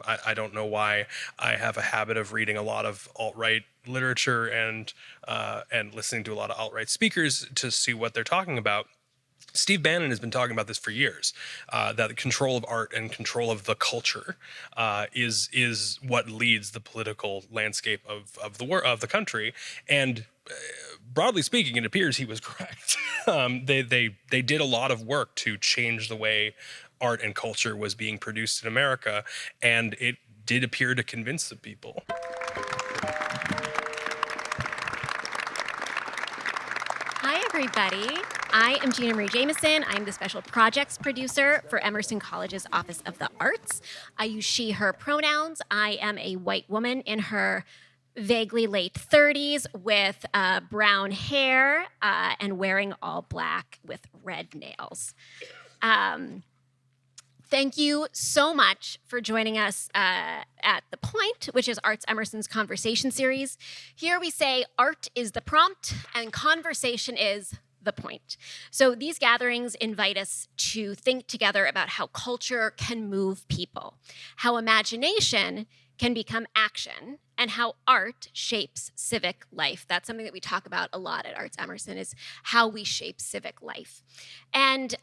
I don't know why I have a habit of reading a lot of alt-right literature and listening to a lot of alt-right speakers to see what they're talking about. Steve Bannon has been talking about this for years, that the control of art and control of the culture is what leads the political landscape of the country. And broadly speaking, it appears he was correct. They did a lot of work to change the way art and culture was being produced in America, and it did appear to convince the people. Hi, everybody. I am Gina Marie Jameson. I'm the special projects producer for Emerson College's Office of the Arts. I use she, her pronouns. I am a white woman in her vaguely late 30s with brown hair and wearing all black with red nails. Thank you so much for joining us at The Point, which is Arts Emerson's conversation series. Here we say art is the prompt and conversation is the point. So these gatherings invite us to think together about how culture can move people, how imagination can become action, and how art shapes civic life. That's something that we talk about a lot at Arts Emerson, is how we shape civic life. And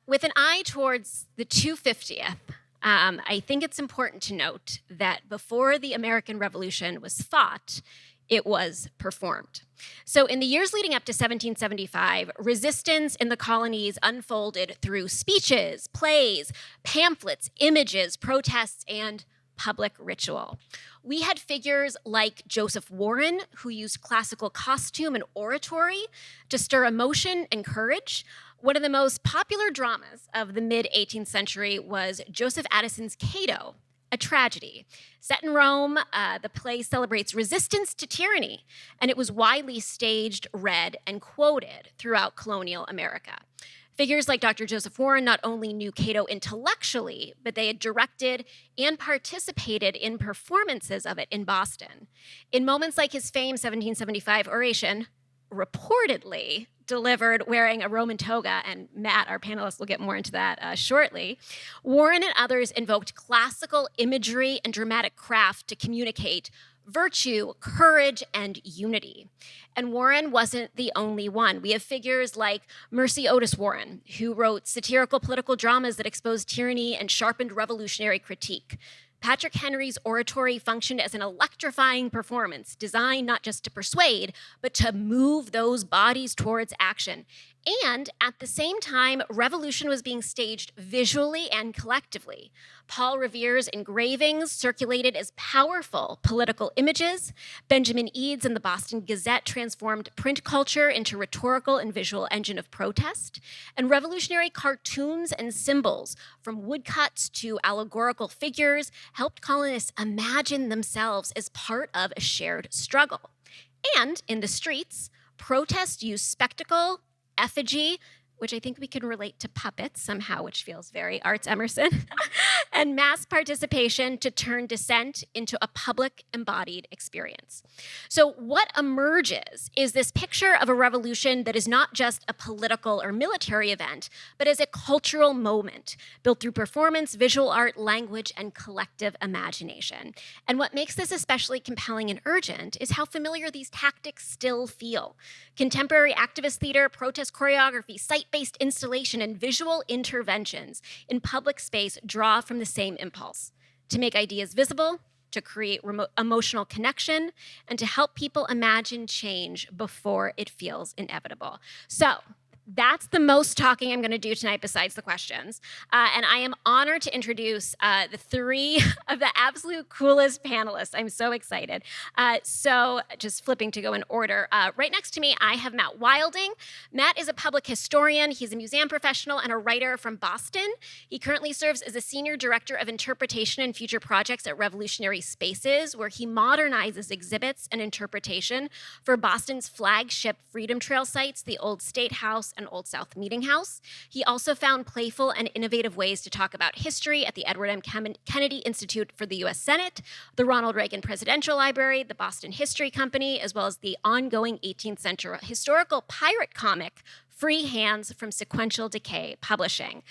with an eye towards the 250th, I think it's important to note that before the American Revolution was fought, it was performed. So in the years leading up to 1775, resistance in the colonies unfolded through speeches, plays, pamphlets, images, protests, and public ritual. We had figures like Joseph Warren, who used classical costume and oratory to stir emotion and courage. One of the most popular dramas of the mid-18th century was Joseph Addison's Cato, a tragedy. Set in Rome, the play celebrates resistance to tyranny, and it was widely staged, read, and quoted throughout colonial America. Figures like Dr. Joseph Warren not only knew Cato intellectually, but they had directed and participated in performances of it in Boston. In moments like his famed 1775 oration, reportedly delivered wearing a Roman toga, and Matt, our panelist, will get more into that shortly, Warren and others invoked classical imagery and dramatic craft to communicate virtue, courage, and unity. And Warren wasn't the only one. We have figures like Mercy Otis Warren, who wrote satirical political dramas that exposed tyranny and sharpened revolutionary critique. Patrick Henry's oratory functioned as an electrifying performance designed not just to persuade, but to move those bodies towards action. And at the same time, revolution was being staged visually and collectively. Paul Revere's engravings circulated as powerful political images. Benjamin Eades and the Boston Gazette transformed print culture into rhetorical and visual engine of protest. And revolutionary cartoons and symbols, from woodcuts to allegorical figures, helped colonists imagine themselves as part of a shared struggle. And in the streets, protest used spectacle, effigy, which I think we can relate to puppets somehow, which feels very Arts Emerson, and mass participation to turn dissent into a public embodied experience. So what emerges is this picture of a revolution that is not just a political or military event, but as a cultural moment built through performance, visual art, language, and collective imagination. And what makes this especially compelling and urgent is how familiar these tactics still feel. Contemporary activist theater, protest choreography, site-based installation, and visual interventions in public space draw from the same impulse: to make ideas visible, to create emotional connection, and to help people imagine change before it feels inevitable. So that's the most talking I'm going to do tonight besides the questions. And I am honored to introduce the three of the absolute coolest panelists. I'm so excited. So just flipping to go in order. Right next to me, I have Matt Wilding. Matt is a public historian. He's a museum professional and a writer from Boston. He currently serves as a senior director of interpretation and future projects at Revolutionary Spaces, where he modernizes exhibits and interpretation for Boston's flagship Freedom Trail sites, the Old State House and Old South Meeting House. He also found playful and innovative ways to talk about history at the Edward M. Kennedy Institute for the U.S. Senate, the Ronald Reagan Presidential Library, the Boston History Company, as well as the ongoing 18th century historical pirate comic Free Hands from Sequential Decay Publishing.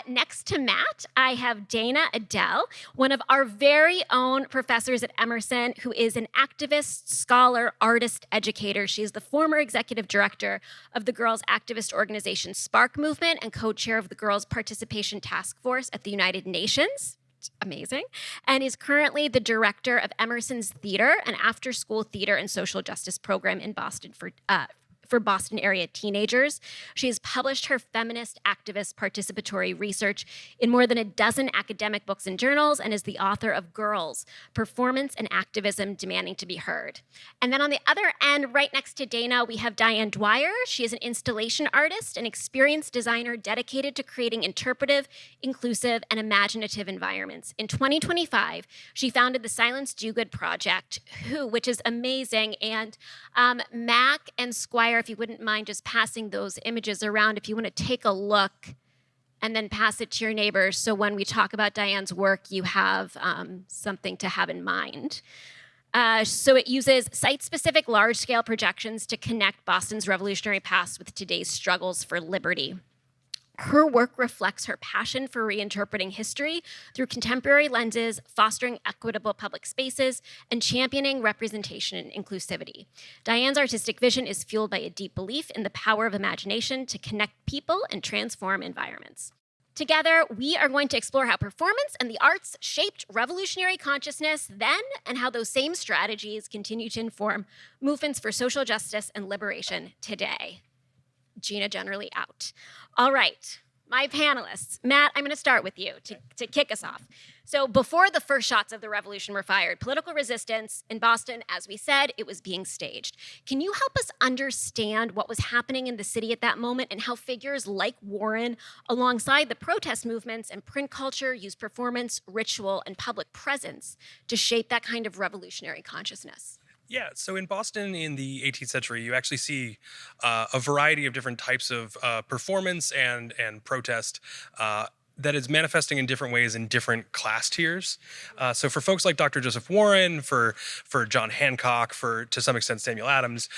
Next to Matt, I have Dana Edell, one of our very own professors at Emerson, who is an activist, scholar, artist, educator. She is the former executive director of the girls' activist organization Spark Movement and co-chair of the Girls' Participation Task Force at the United Nations. Amazing, and is currently the director of Emerson's Theater, an after-school theater and social justice program in Boston for Boston area teenagers. She has published her feminist activist participatory research in more than a dozen academic books and journals, and is the author of Girls, Performance and Activism Demanding to Be Heard. And then on the other end, right next to Dana, we have Diane Dwyer. She is an installation artist, an experienced designer dedicated to creating interpretive, inclusive, and imaginative environments. In 2025, she founded the Silence Do Good Project, which is amazing. And Mac and Squire, if you wouldn't mind just passing those images around, if you want to take a look and then pass it to your neighbors, so when we talk about Diane's work, you have something to have in mind. So it uses site-specific large-scale projections to connect Boston's revolutionary past with today's struggles for liberty. Her work reflects her passion for reinterpreting history through contemporary lenses, fostering equitable public spaces, and championing representation and inclusivity. Diane's artistic vision is fueled by a deep belief in the power of imagination to connect people and transform environments. Together, we are going to explore how performance and the arts shaped revolutionary consciousness then, and how those same strategies continue to inform movements for social justice and liberation today. Gina generally out. All right, my panelists. Matt, I'm going to start with you to kick us off. So before the first shots of the revolution were fired, political resistance in Boston, as we said, it was being staged. Can you help us understand what was happening in the city at that moment and how figures like Warren, alongside the protest movements and print culture, used performance, ritual, and public presence to shape that kind of revolutionary consciousness? Yeah, so in Boston in the 18th century, you actually see a variety of different types of performance and protest that is manifesting in different ways in different class tiers. So for folks like Dr. Joseph Warren, for John Hancock, for to some extent Samuel Adams,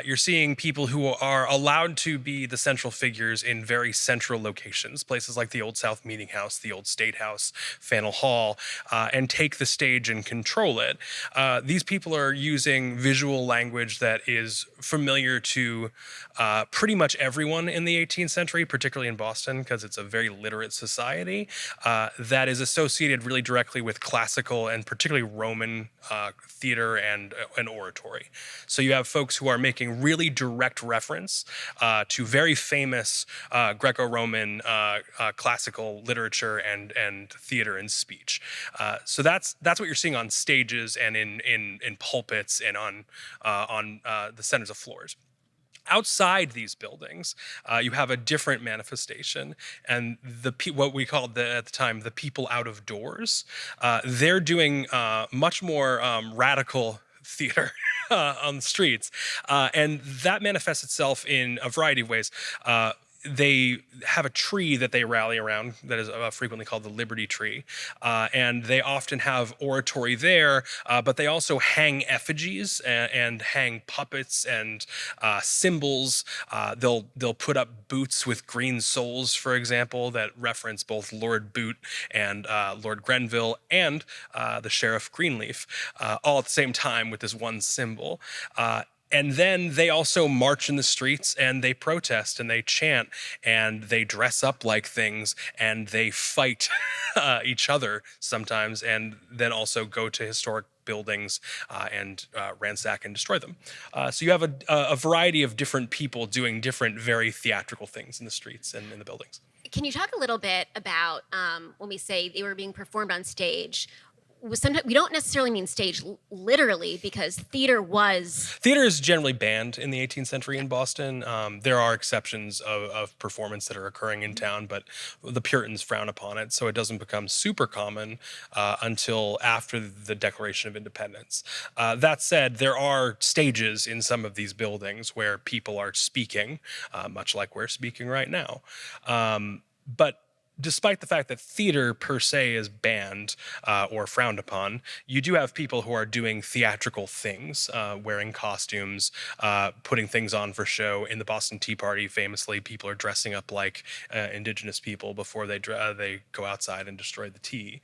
you're seeing people who are allowed to be the central figures in very central locations, places like the Old South Meeting House, the Old State House, Faneuil Hall, and take the stage and control it. These people are using visual language that is familiar to pretty much everyone in the 18th century, particularly in Boston, because it's a very literate society. That is associated really directly with classical and particularly Roman theater and oratory. So you have folks who are making really direct reference to very famous Greco-Roman classical literature and theater and speech. So that's what you're seeing on stages and in pulpits and on the centers of floors. Outside these buildings, you have a different manifestation, and what we called at the time the people out of doors. They're doing much more radical theater on the streets, and that manifests itself in a variety of ways. They have a tree that they rally around that is frequently called the Liberty Tree, and they often have oratory there, but they also hang effigies and hang puppets and symbols. They'll put up boots with green soles, for example, that reference both Lord Boot and Lord Grenville and the Sheriff Greenleaf, all at the same time with this one symbol. And then they also march in the streets and they protest and they chant and they dress up like things and they fight each other sometimes, and then also go to historic buildings and ransack and destroy them. So you have a variety of different people doing different, very theatrical things in the streets and in the buildings. Can you talk a little bit about when we say they were being performed on stage? Sometimes we don't necessarily mean stage literally, because theater is generally banned in the 18th century in Boston. There are exceptions of performance that are occurring in town, but the Puritans frown upon it, so it doesn't become super common until after the Declaration of Independence. That said, there are stages in some of these buildings where people are speaking, much like we're speaking right now. But despite the fact that theater per se is banned or frowned upon, you do have people who are doing theatrical things, wearing costumes, putting things on for show. In the Boston Tea Party, famously, people are dressing up like indigenous people before they go outside and destroy the tea.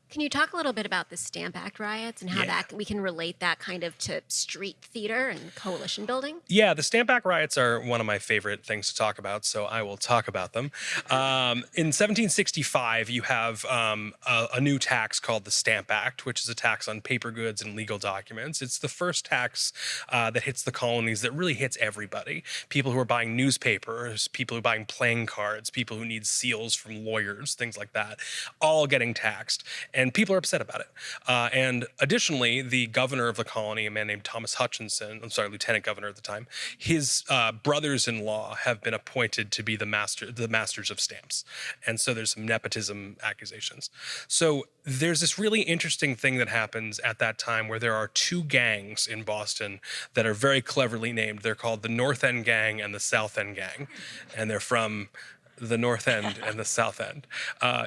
Can you talk a little bit about the Stamp Act riots and how Yeah. that we can relate that kind of to street theater and coalition building? Yeah, the Stamp Act riots are one of my favorite things to talk about, so I will talk about them. In 1765, you have a new tax called the Stamp Act, which is a tax on paper goods and legal documents. It's the first tax that hits the colonies that really hits everybody. People who are buying newspapers, people who are buying playing cards, people who need seals from lawyers, things like that, all getting taxed. And people are upset about it. And additionally, the governor of the colony, a man named Thomas Hutchinson, lieutenant governor at the time, his brothers-in-law have been appointed to be the masters of stamps. And so there's some nepotism accusations. So there's this really interesting thing that happens at that time where there are two gangs in Boston that are very cleverly named. They're called the North End Gang and the South End Gang. And they're from the North End and the South End.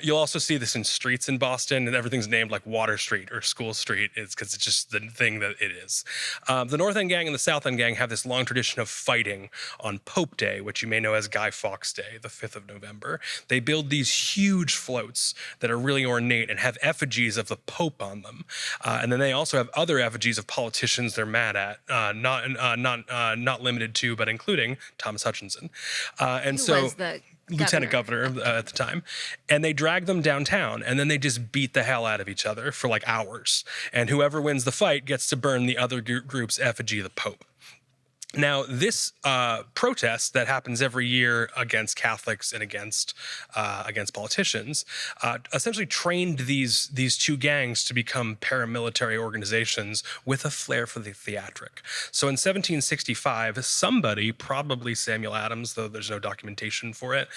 You'll also see this in streets in Boston, and everything's named like Water Street or School Street. It's because it's just the thing that it is. The North End Gang and the South End Gang have this long tradition of fighting on Pope Day, which you may know as Guy Fawkes Day, the 5th of November. They build these huge floats that are really ornate and have effigies of the Pope on them. And then they also have other effigies of politicians they're mad at, not limited to, but including Thomas Hutchinson. And Who so was the lieutenant governor at the time, and they drag them downtown, and then they just beat the hell out of each other for like hours. And whoever wins the fight gets to burn the other group's effigy of the Pope. Now, this protest that happens every year against Catholics and against politicians essentially trained these two gangs to become paramilitary organizations with a flair for the theatric. So in 1765, somebody, probably Samuel Adams, though there's no documentation for it,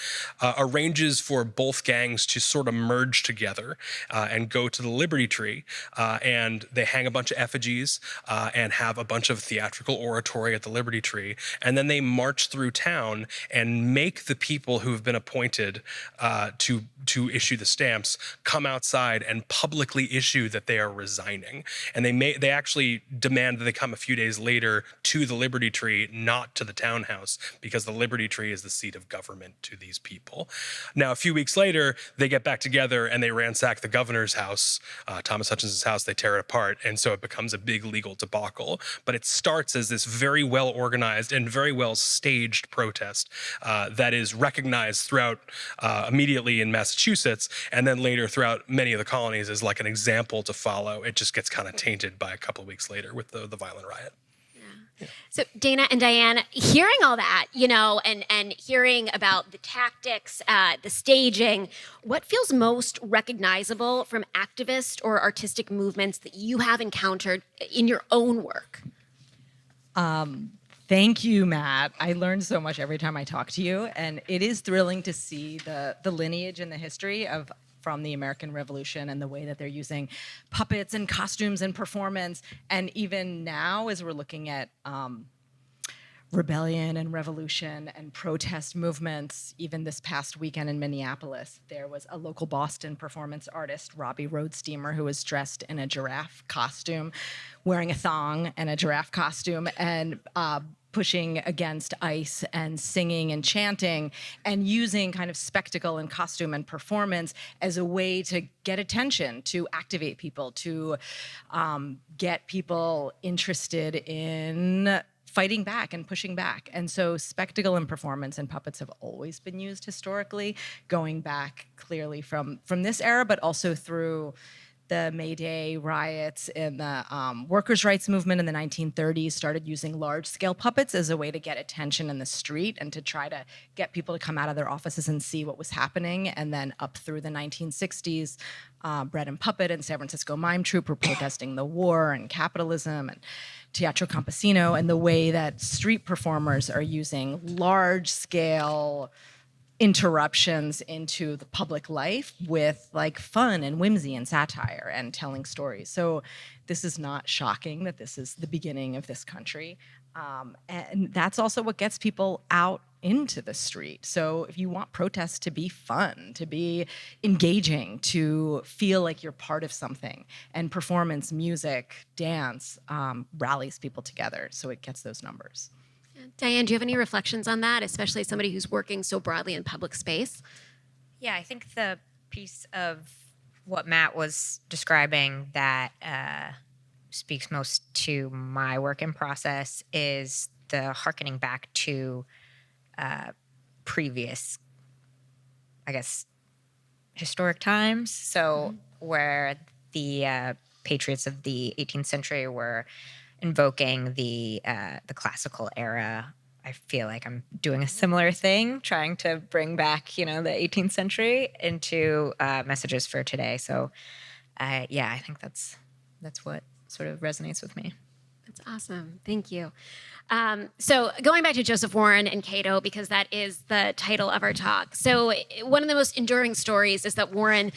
arranges for both gangs to sort of merge together and go to the Liberty Tree, and they hang a bunch of effigies and have a bunch of theatrical oratory at the Liberty Tree, and then they march through town and make the people who have been appointed to issue the stamps come outside and publicly issue that they are resigning. And they actually demand that they come a few days later to the Liberty Tree, not to the townhouse, because the Liberty Tree is the seat of government to these people. Now, a few weeks later, they get back together and they ransack the governor's house, Thomas Hutchinson's house. They tear it apart, and so it becomes a big legal debacle. But it starts as this very well organized and very well staged protest that is recognized throughout immediately in Massachusetts, and then later throughout many of the colonies as like an example to follow. It just gets kind of tainted by a couple of weeks later with the violent riot. So Dana and Diane, hearing all that, and hearing about the tactics, the staging, what feels most recognizable from activist or artistic movements that you have encountered in your own work? Thank you, Matt. I learned so much every time I talk to you, and it is thrilling to see the lineage and the history from the American Revolution and the way that they're using puppets and costumes and performance. And even now, as we're looking at rebellion and revolution and protest movements, even this past weekend in Minneapolis, there was a local Boston performance artist, Robbie Roadsteamer, who was dressed in a giraffe costume, wearing a thong and a giraffe costume, and pushing against ICE and singing and chanting and using kind of spectacle and costume and performance as a way to get attention, to activate people, to get people interested in fighting back and pushing back. And so spectacle and performance and puppets have always been used historically, going back clearly from this era, but also through the May Day riots and the workers' rights movement in the 1930s started using large-scale puppets as a way to get attention in the street and to try to get people to come out of their offices and see what was happening. And then up through the 1960s, Bread and Puppet and San Francisco Mime Troupe were protesting the war and capitalism, and Teatro Campesino, and the way that street performers are using large-scale interruptions into the public life with like fun and whimsy and satire and telling stories. So this is not shocking that this is the beginning of this country. And that's also what gets people out into the street. So if you want protests to be fun, to be engaging, to feel like you're part of something, and performance, music, dance rallies people together. So it gets those numbers. Diane, do you have any reflections on that, especially as somebody who's working so broadly in public space? Yeah, I think the piece of what Matt was describing that speaks most to my work in process is the hearkening back to previous, I guess, historic times. So where the patriots of the 18th century were invoking the classical era. I feel like I'm doing a similar thing, trying to bring back, the 18th century into messages for today. So, yeah, I think that's what sort of resonates with me. That's awesome. Thank you. So going back to Joseph Warren and Cato, because that is the title of our talk. So one of the most enduring stories is that Warren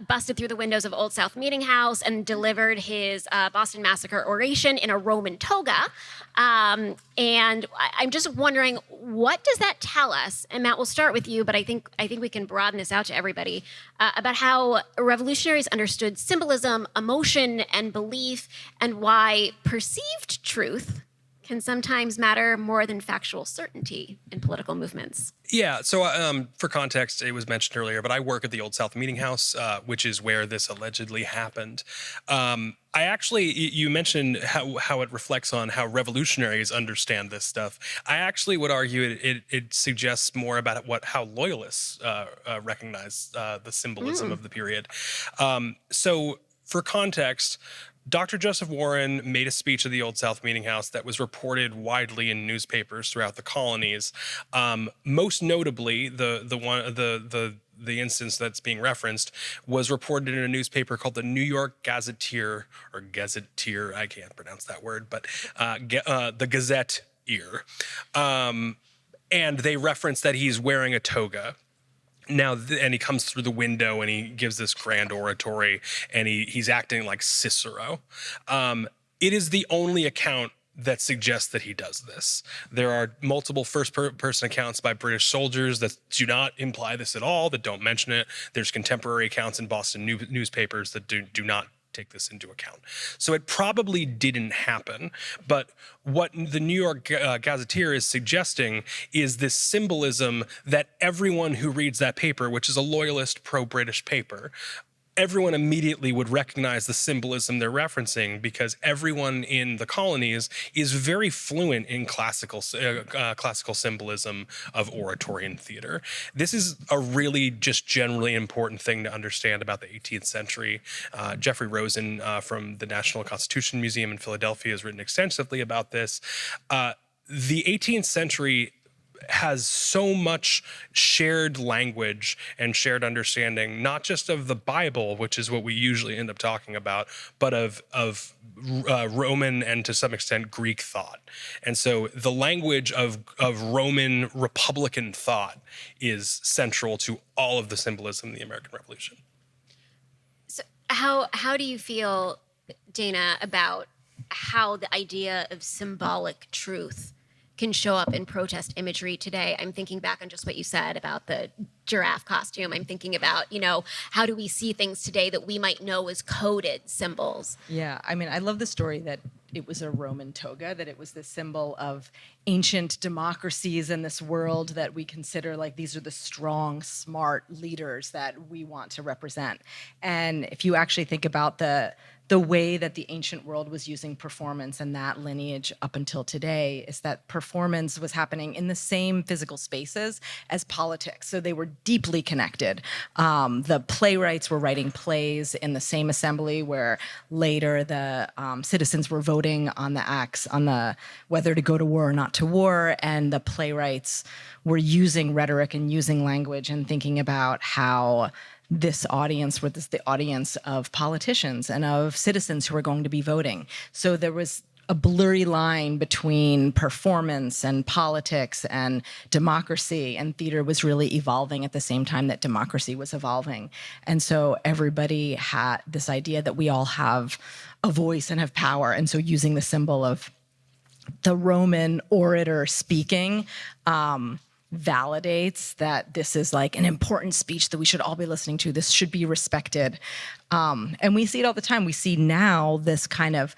busted through the windows of Old South Meeting House and delivered his Boston Massacre oration in a Roman toga. And I'm just wondering, what does that tell us? And Matt, we'll start with you, but I think we can broaden this out to everybody about how revolutionaries understood symbolism, emotion, and belief, and why perceived truth can sometimes matter more than factual certainty in political movements. Yeah, so for context, it was mentioned earlier, but I work at the Old South Meeting House, which is where this allegedly happened. You mentioned how it reflects on how revolutionaries understand this stuff. I actually would argue it suggests more about how loyalists recognize the symbolism of the period. So for context, Dr. Joseph Warren made a speech at the Old South Meeting House that was reported widely in newspapers throughout the colonies. Most notably, the instance that's being referenced was reported in a newspaper called the New York Gazetteer, I can't pronounce that word, but the Gazette-eer. And they reference that he's wearing a toga. Now, and he comes through the window and he gives this grand oratory and he's acting like Cicero. It is the only account that suggests that he does this. There are multiple first-person accounts by British soldiers that do not imply this at all, that don't mention it. There's contemporary accounts in Boston newspapers that do not take this into account. So it probably didn't happen. But what the New York Gazetteer is suggesting is this symbolism that everyone who reads that paper, which is a loyalist pro-British paper, everyone immediately would recognize the symbolism they're referencing because everyone in the colonies is very fluent in classical symbolism of oratory and theater. This is a really just generally important thing to understand about the 18th century. Jeffrey Rosen from the National Constitution Museum in Philadelphia has written extensively about this. The 18th century has so much shared language and shared understanding, not just of the Bible, which is what we usually end up talking about, but of Roman and to some extent Greek thought. And so the language of Roman Republican thought is central to all of the symbolism in the American Revolution. So how do you feel, Dana, about how the idea of symbolic truth can show up in protest imagery today? I'm thinking back on just what you said about the giraffe costume. I'm thinking about, how do we see things today that we might know as coded symbols? Yeah, I mean, I love the story that it was a Roman toga, that it was the symbol of ancient democracies in this world that we consider like these are the strong, smart leaders that we want to represent. And if you actually think about the way that the ancient world was using performance and that lineage up until today, is that performance was happening in the same physical spaces as politics. So they were deeply connected. The playwrights were writing plays in the same assembly where later the citizens were voting on the acts, on the whether to go to war or not to war, and the playwrights were using rhetoric and using language and thinking about how this audience was the audience of politicians and of citizens who were going to be voting. So there was a blurry line between performance and politics and democracy, and theater was really evolving at the same time that democracy was evolving. And so everybody had this idea that we all have a voice and have power, and so using the symbol of the Roman orator speaking validates that this is like an important speech that we should all be listening to. This should be respected. And we see it all the time. We see now this kind of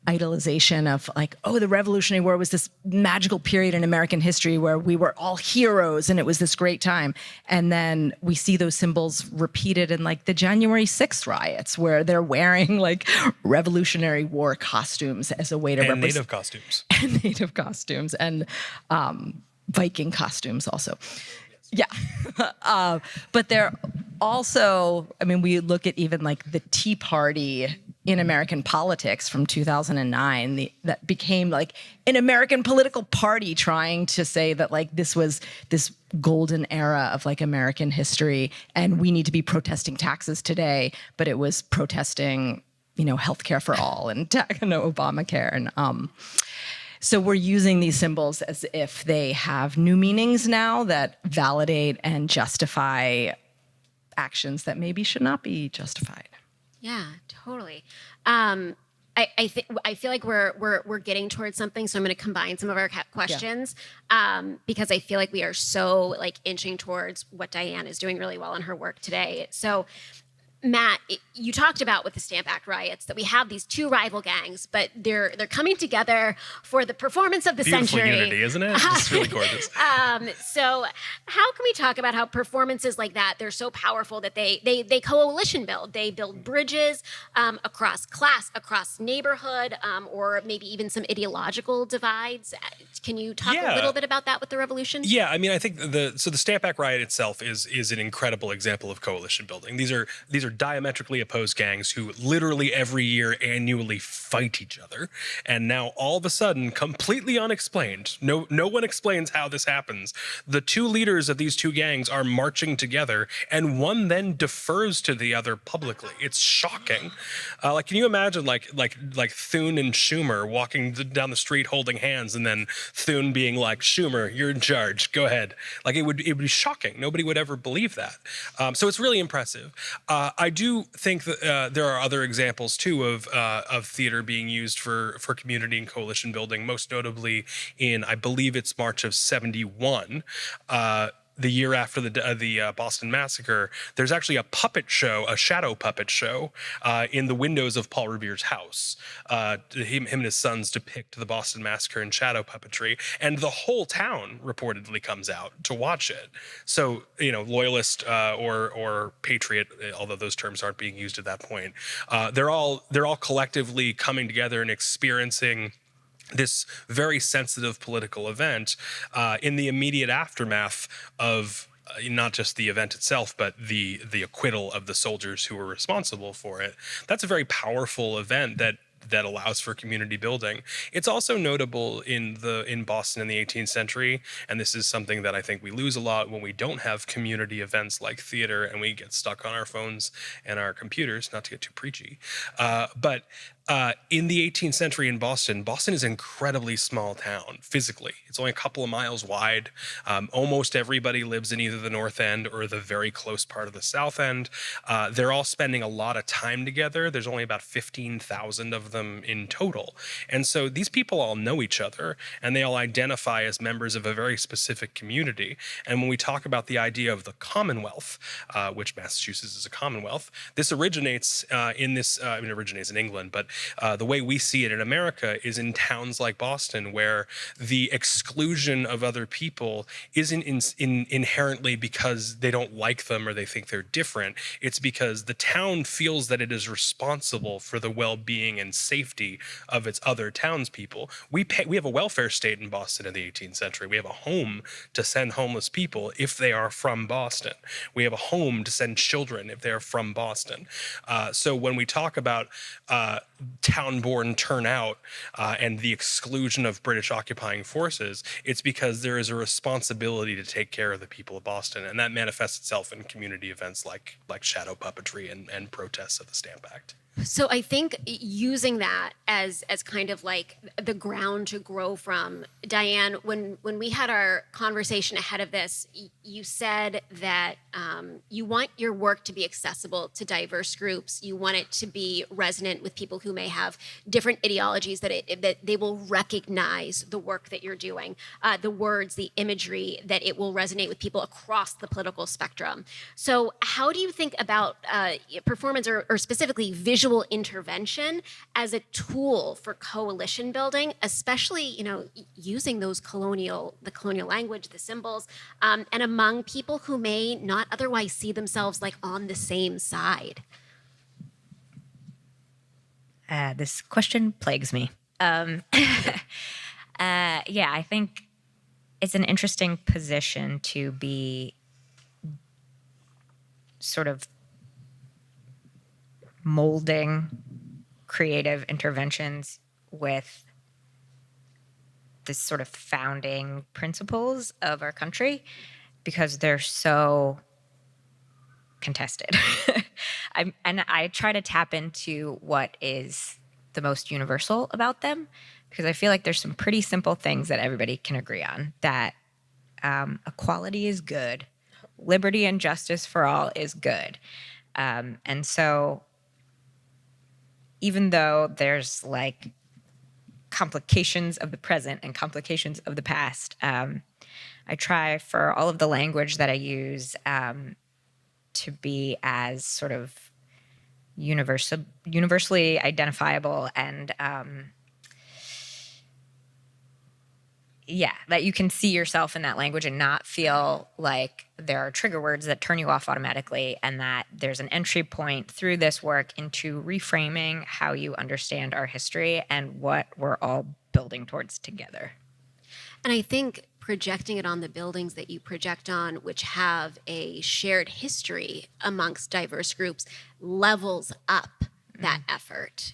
idolization of like, oh, the Revolutionary War was this magical period in American history where we were all heroes and it was this great time. And then we see those symbols repeated in like the January 6th riots where they're wearing like Revolutionary War costumes as a way to represent. Native costumes. And native costumes and Viking costumes also. Yeah. But they're also, I mean, we look at even like the Tea Party in American politics from 2009, that became like an American political party trying to say that like this was this golden era of like American history and we need to be protesting taxes today, but it was protesting, you know, healthcare for all and Obamacare. And so we're using these symbols as if they have new meanings now that validate and justify actions that maybe should not be justified. Yeah, totally. I feel like we're getting towards something, so I'm going to combine some of our questions because I feel like we are so like inching towards what Diane is doing really well in her work today. So, Matt, you talked about with the Stamp Act riots that we have these two rival gangs, but they're coming together for the performance of the Beautiful century. unity, isn't it? It's really gorgeous. So how can we talk about how performances like that, they're so powerful that they coalition build, they build bridges across class, across neighborhood, or maybe even some ideological divides. Can you talk a little bit about that with the revolution? Yeah, I mean, I think the Stamp Act riot itself is an incredible example of coalition building. These are diametrically opposed gangs who literally every year annually fight each other, and now all of a sudden, completely unexplained, no one explains how this happens, the two leaders of these two gangs are marching together, and one then defers to the other publicly. It's shocking. Like, can you imagine like Thune and Schumer walking down the street holding hands, and then Thune being like, "Schumer, you're in charge. Go ahead." Like it would be shocking. Nobody would ever believe that. So it's really impressive. I do think that there are other examples too of theater being used for community and coalition building. Most notably in, I believe it's March of '71. The year after the Boston Massacre, there's actually a puppet show, a shadow puppet show, in the windows of Paul Revere's house. Him and his sons depict the Boston Massacre in shadow puppetry, and the whole town reportedly comes out to watch it. So, you know, loyalist or patriot, although those terms aren't being used at that point, they're all collectively coming together and experiencing this very sensitive political event in the immediate aftermath of not just the event itself, but the acquittal of the soldiers who were responsible for it. That's a very powerful event that allows for community building. It's also notable in Boston in the 18th century, and this is something that I think we lose a lot when we don't have community events like theater and we get stuck on our phones and our computers, not to get too preachy. But in the 18th century in Boston is an incredibly small town physically. It's only a couple of miles wide. Almost everybody lives in either the North End or the very close part of the South End. They're all spending a lot of time together. There's only about 15,000 of them in total. And so these people all know each other, and they all identify as members of a very specific community. And when we talk about the idea of the Commonwealth, which Massachusetts is a Commonwealth, this originates it originates in England, but the way we see it in America is in towns like Boston, where the exclusion of other people isn't inherently because they don't like them or they think they're different. It's because the town feels that it is responsible for the well-being and safety of its other townspeople. We have a welfare state in Boston in the 18th century. We have a home to send homeless people if they are from Boston. We have a home to send children if they are from Boston. So when we talk about town-born turnout and the exclusion of British occupying forces, it's because there is a responsibility to take care of the people of Boston, and that manifests itself in community events like shadow puppetry and protests of the Stamp Act. So I think using that as kind of like the ground to grow from, Diane, when we had our conversation ahead of this, you said that you want your work to be accessible to diverse groups. You want it to be resonant with people who may have different ideologies, that they will recognize the work that you're doing, the words, the imagery, that it will resonate with people across the political spectrum. So how do you think about performance, or specifically visual intervention, as a tool for coalition building, especially, using the colonial language, the symbols, and among people who may not otherwise see themselves like on the same side? This question plagues me. Yeah, I think it's an interesting position to be sort of molding creative interventions with this sort of founding principles of our country, because they're so contested. I try to tap into what is the most universal about them, because I feel like there's some pretty simple things that everybody can agree on, that equality is good, liberty and justice for all is good. And so even though there's like complications of the present and complications of the past, I try for all of the language that I use to be as sort of universally identifiable, and that you can see yourself in that language and not feel like there are trigger words that turn you off automatically, and that there's an entry point through this work into reframing how you understand our history and what we're all building towards together. And I think projecting it on the buildings that you project on, which have a shared history amongst diverse groups, levels up that effort,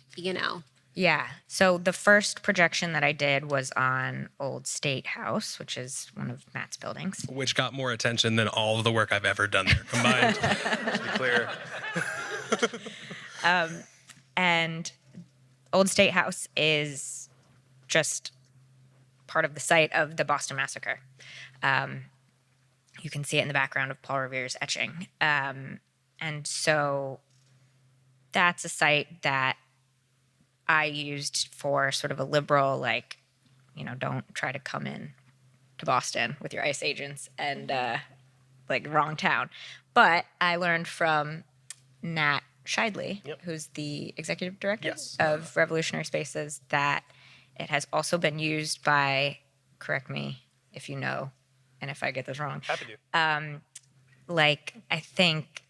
Yeah. So the first projection that I did was on Old State House, which is one of Matt's buildings. Which got more attention than all of the work I've ever done there combined. To be clear. And Old State House is just part of the site of the Boston Massacre. You can see it in the background of Paul Revere's etching. And so that's a site that I used for sort of a liberal, don't try to come in to Boston with your ICE agents and wrong town. But I learned from Nat Scheidley, who's the executive director of Revolutionary Spaces, that it has also been used by, correct me if you know, and if I get this wrong. Happy to. I think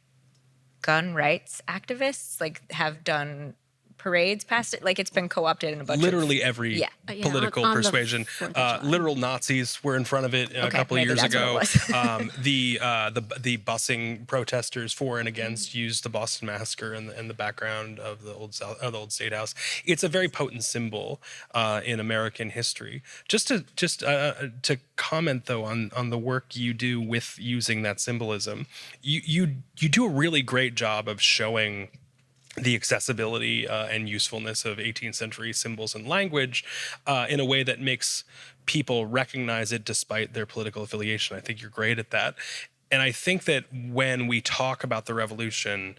gun rights activists have done parades past it. It's been co-opted in a bunch Literally of... every Yeah, political on the persuasion. 4th of July. Literal Nazis were in front of it a couple of maybe years that's ago. what it was. The busing protesters for and against used the Boston Massacre in the background of the old State House. It's a very potent symbol in American history. Just to comment though on the work you do with using that symbolism, you do a really great job of showing the accessibility and usefulness of 18th century symbols and language in a way that makes people recognize it despite their political affiliation. I think you're great at that. And I think that when we talk about the revolution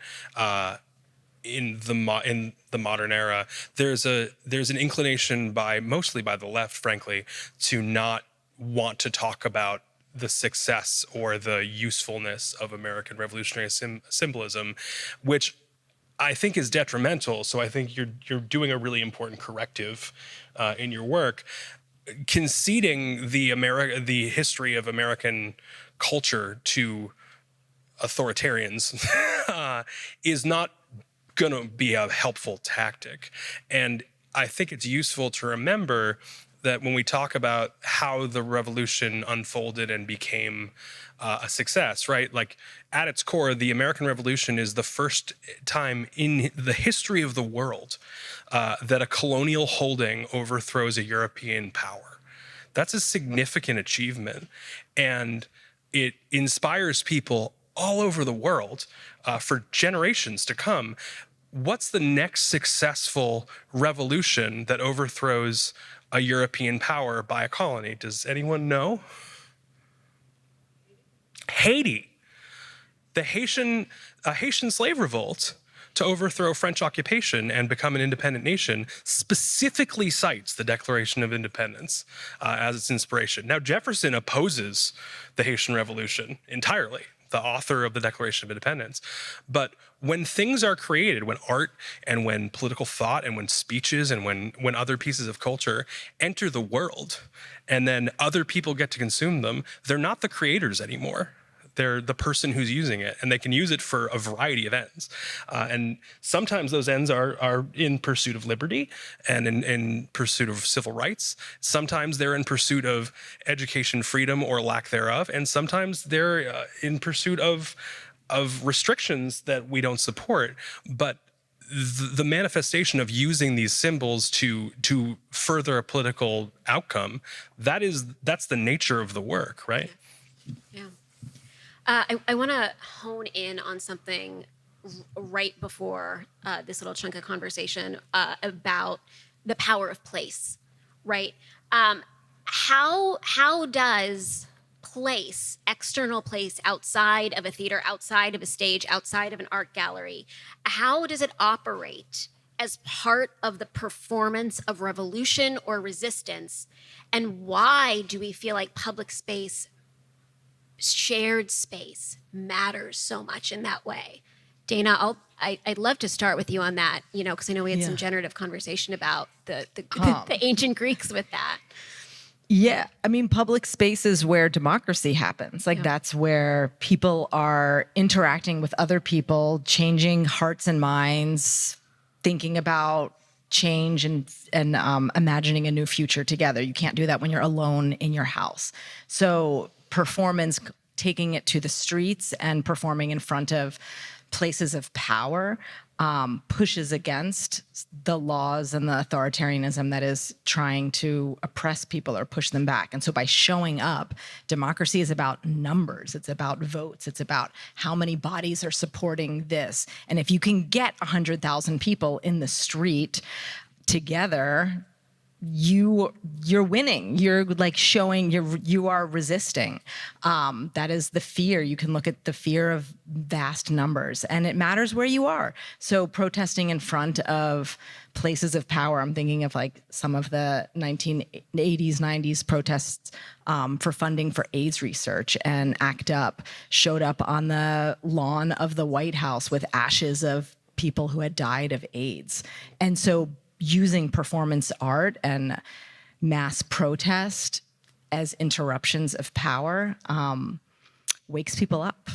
in the modern era, there's an inclination mostly by the left, frankly, to not want to talk about the success or the usefulness of American revolutionary symbolism, which I think is detrimental. So I think you're doing a really important corrective in your work, conceding the history of American culture to authoritarians is not going to be a helpful tactic. And I think it's useful to remember that when we talk about how the revolution unfolded and became a success, right? At its core, the American Revolution is the first time in the history of the world that a colonial holding overthrows a European power. That's a significant achievement, and it inspires people all over the world for generations to come. what's the next successful revolution that overthrows a European power by a colony? Does anyone know? Haiti. The Haitian slave revolt to overthrow French occupation and become an independent nation specifically cites the Declaration of Independence as its inspiration. Now, Jefferson opposes the Haitian Revolution entirely, the author of the Declaration of Independence. But when things are created, when art and when political thought and when speeches and when other pieces of culture enter the world and then other people get to consume them, they're not the creators anymore. They're the person who's using it, and they can use it for a variety of ends. And sometimes those ends are in pursuit of liberty and in pursuit of civil rights. Sometimes they're in pursuit of education freedom or lack thereof. And sometimes they're in pursuit of restrictions that we don't support. But the manifestation of using these symbols to further a political outcome, that's the nature of the work, right? Yeah. I want to hone in on something right before this little chunk of conversation about the power of place, right? How does place, external place outside of a theater, outside of a stage, outside of an art gallery, how does it operate as part of the performance of revolution or resistance? And why do we feel like public space, shared space, matters so much in that way? Dana, I'd love to start with you on that, because I know we had some generative conversation about the ancient Greeks with that. Yeah, I mean, public space is where democracy happens. Like, that's where people are interacting with other people, changing hearts and minds, thinking about change and imagining a new future together. You can't do that when you're alone in your house. So performance, taking it to the streets and performing in front of places of power, pushes against the laws and the authoritarianism that is trying to oppress people or push them back. And so by showing up, democracy is about numbers. It's about votes. It's about how many bodies are supporting this. And if you can get 100,000 people in the street together, you're winning. You're like showing you are resisting. That is the fear. You can look at the fear of vast numbers, and it matters where you are. So protesting in front of places of power. I'm thinking of like some of the 1980s, 90s protests for funding for AIDS research, and ACT UP showed up on the lawn of the White House with ashes of people who had died of AIDS. And so using performance art and mass protest as interruptions of power wakes people up.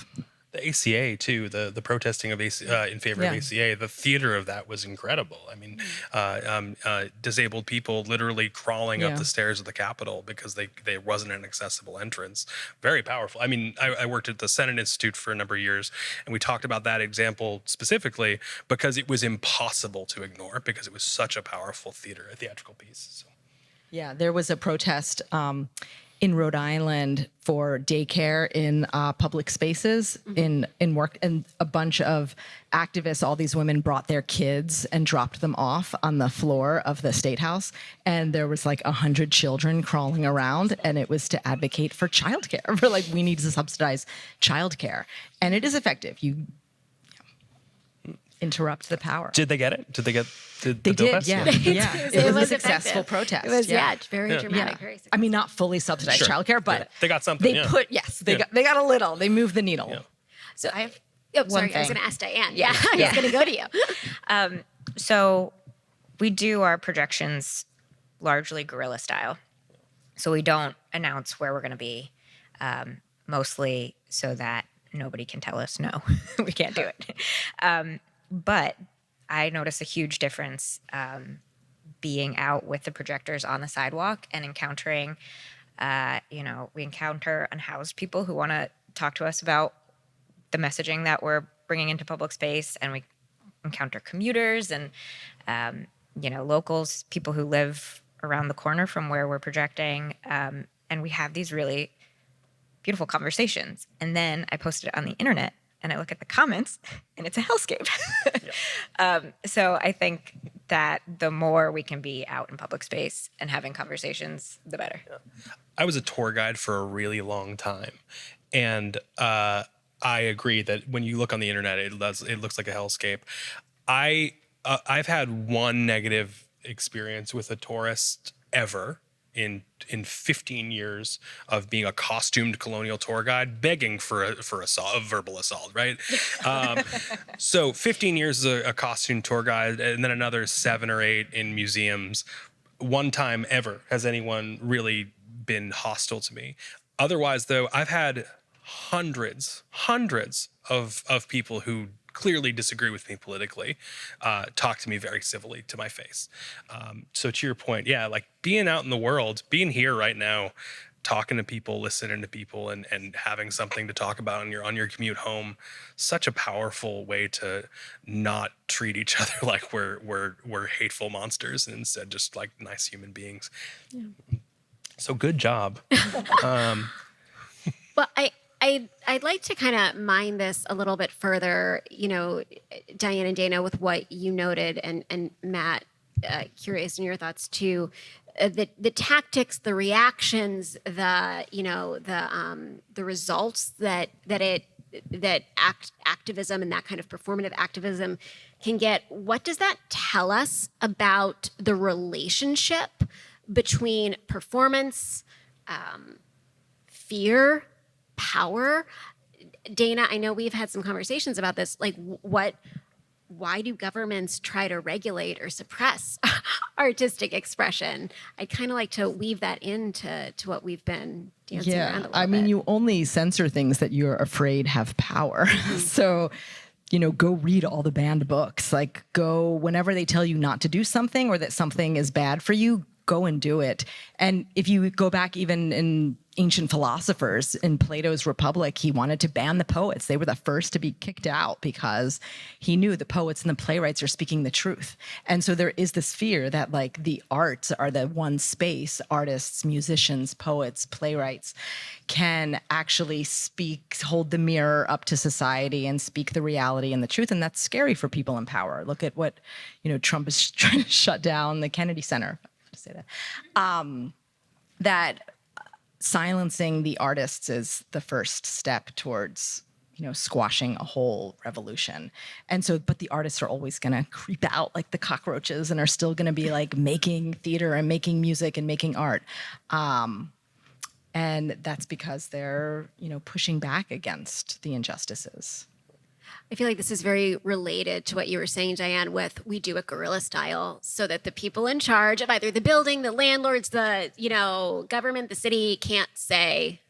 The ACA too, the protesting of in favor of ACA, the theater of that was incredible. I mean, disabled people literally crawling up the stairs of the Capitol because there wasn't an accessible entrance. Very powerful. I mean, I worked at the Senate Institute for a number of years, and we talked about that example specifically because it was impossible to ignore because it was such a powerful theatrical piece. So. Yeah, there was a protest in Rhode Island for daycare in public spaces in work, and a bunch of activists, all these women brought their kids and dropped them off on the floor of the State House, and there was like 100 children crawling around, and it was to advocate for childcare. We're like, we need to subsidize childcare, and it is effective. You interrupt the power. Did they get it? Did they the bill pass? Yeah. It was a successful effective. protest. It was very dramatic. Very I mean, not fully subsidized childcare, but they got something. They got a little. They moved the needle. Yeah. So I have one I was thing. going to ask Diane. Yeah. I was going to go to you. So we do our projections largely guerrilla style. So we don't announce where we're going to be, mostly so that nobody can tell us, no, we can't do it. But I notice a huge difference being out with the projectors on the sidewalk and encountering, we encounter unhoused people who want to talk to us about the messaging that we're bringing into public space, and we encounter commuters and, locals, people who live around the corner from where we're projecting, and we have these really beautiful conversations. And then I post it on the internet, and I look at the comments, and it's a hellscape. So I think that the more we can be out in public space and having conversations, the better. I was a tour guide for a really long time, and I agree that when you look on the internet, it looks like a hellscape. I've had one negative experience with a tourist ever in 15 years of being a costumed colonial tour guide, begging for a verbal assault, right? So 15 years as a costumed tour guide, and then another 7 or 8 in museums. One time ever has anyone really been hostile to me. Otherwise, though, I've had hundreds of people who clearly disagree with me politically talk to me very civilly to my face. So to your point, yeah, like being out in the world, being here right now, talking to people, listening to people, and having something to talk about on your commute home, such a powerful way to not treat each other like we're hateful monsters, and instead just like nice human beings. Yeah. So good job. Well, I'd like to kind of mine this a little bit further, Diane and Dana, with what you noted, and Matt, curious in your thoughts too. The tactics, the reactions, the results that activism and that kind of performative activism can get. What does that tell us about the relationship between performance, fear, power? Dana, I know we've had some conversations about this. Like, why do governments try to regulate or suppress artistic expression? I'd kind of like to weave that into what we've been dancing around a little I mean, bit. you only censor things that you're afraid have power. So, go read all the banned books. Like, go whenever they tell you not to do something or that something is bad for you, go and do it. And if you go back even in ancient philosophers, in Plato's Republic, he wanted to ban the poets. They were the first to be kicked out because he knew the poets and the playwrights are speaking the truth. And so there is this fear that like the arts are the one space artists, musicians, poets, playwrights can actually speak, hold the mirror up to society and speak the reality and the truth. And that's scary for people in power. Look at what, Trump is trying to shut down the Kennedy Center. To say that, that silencing the artists is the first step towards, squashing a whole revolution. And so, but the artists are always going to creep out like the cockroaches and are still going to be like making theater and making music and making art. And that's because they're, pushing back against the injustices. I feel like this is very related to what you were saying, Diane, with we do it guerrilla style so that the people in charge of either the building, the landlords, the, government, the city can't say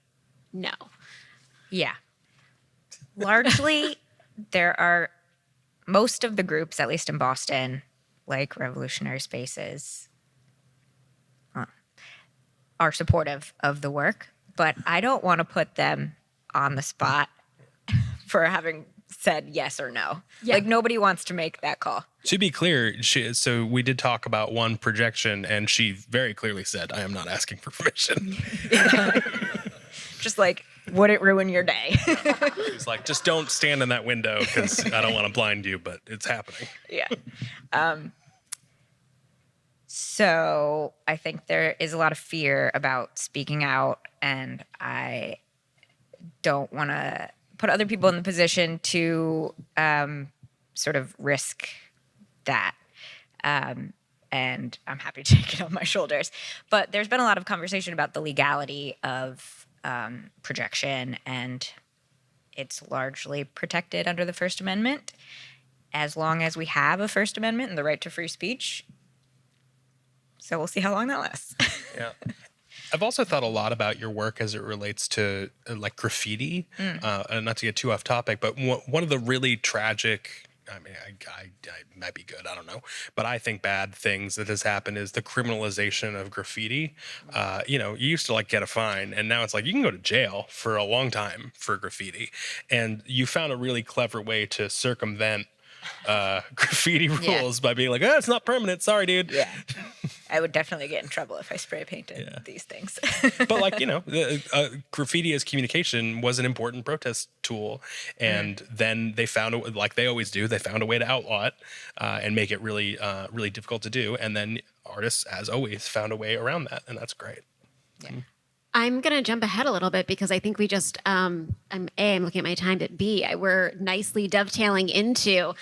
no. Yeah. Largely, there are most of the groups, at least in Boston, like Revolutionary Spaces, are supportive of the work, but I don't want to put them on the spot for having said yes or no. Yeah. Like nobody wants to make that call. To be clear, so we did talk about one projection, and she very clearly said, "I am not asking for permission." Just like, would it ruin your day? It's like, just don't stand in that window because I don't want to blind you, but it's happening. Yeah. So I think there is a lot of fear about speaking out, and I don't want to put other people in the position to sort of risk that. And I'm happy to take it on my shoulders. But there's been a lot of conversation about the legality of projection, and it's largely protected under the First Amendment. As long as we have a First Amendment and the right to free speech. So we'll see how long that lasts. Yeah. I've also thought a lot about your work as it relates to like graffiti, and not to get too off topic, but one of the really tragic, I mean, I might be good, I don't know, but I think bad things that has happened is the criminalization of graffiti. You used to like get a fine, and now it's like you can go to jail for a long time for graffiti. And you found a really clever way to circumvent graffiti rules by being like, it's not permanent. Sorry, dude. Yeah. I would definitely get in trouble if I spray painted these things. But like, graffiti as communication was an important protest tool. And then they found, like they always do, they found a way to outlaw it and make it really, really difficult to do. And then artists, as always, found a way around that. And that's great. Yeah. I'm going to jump ahead a little bit because I think we just, I'm looking at my time, but B, we're nicely dovetailing into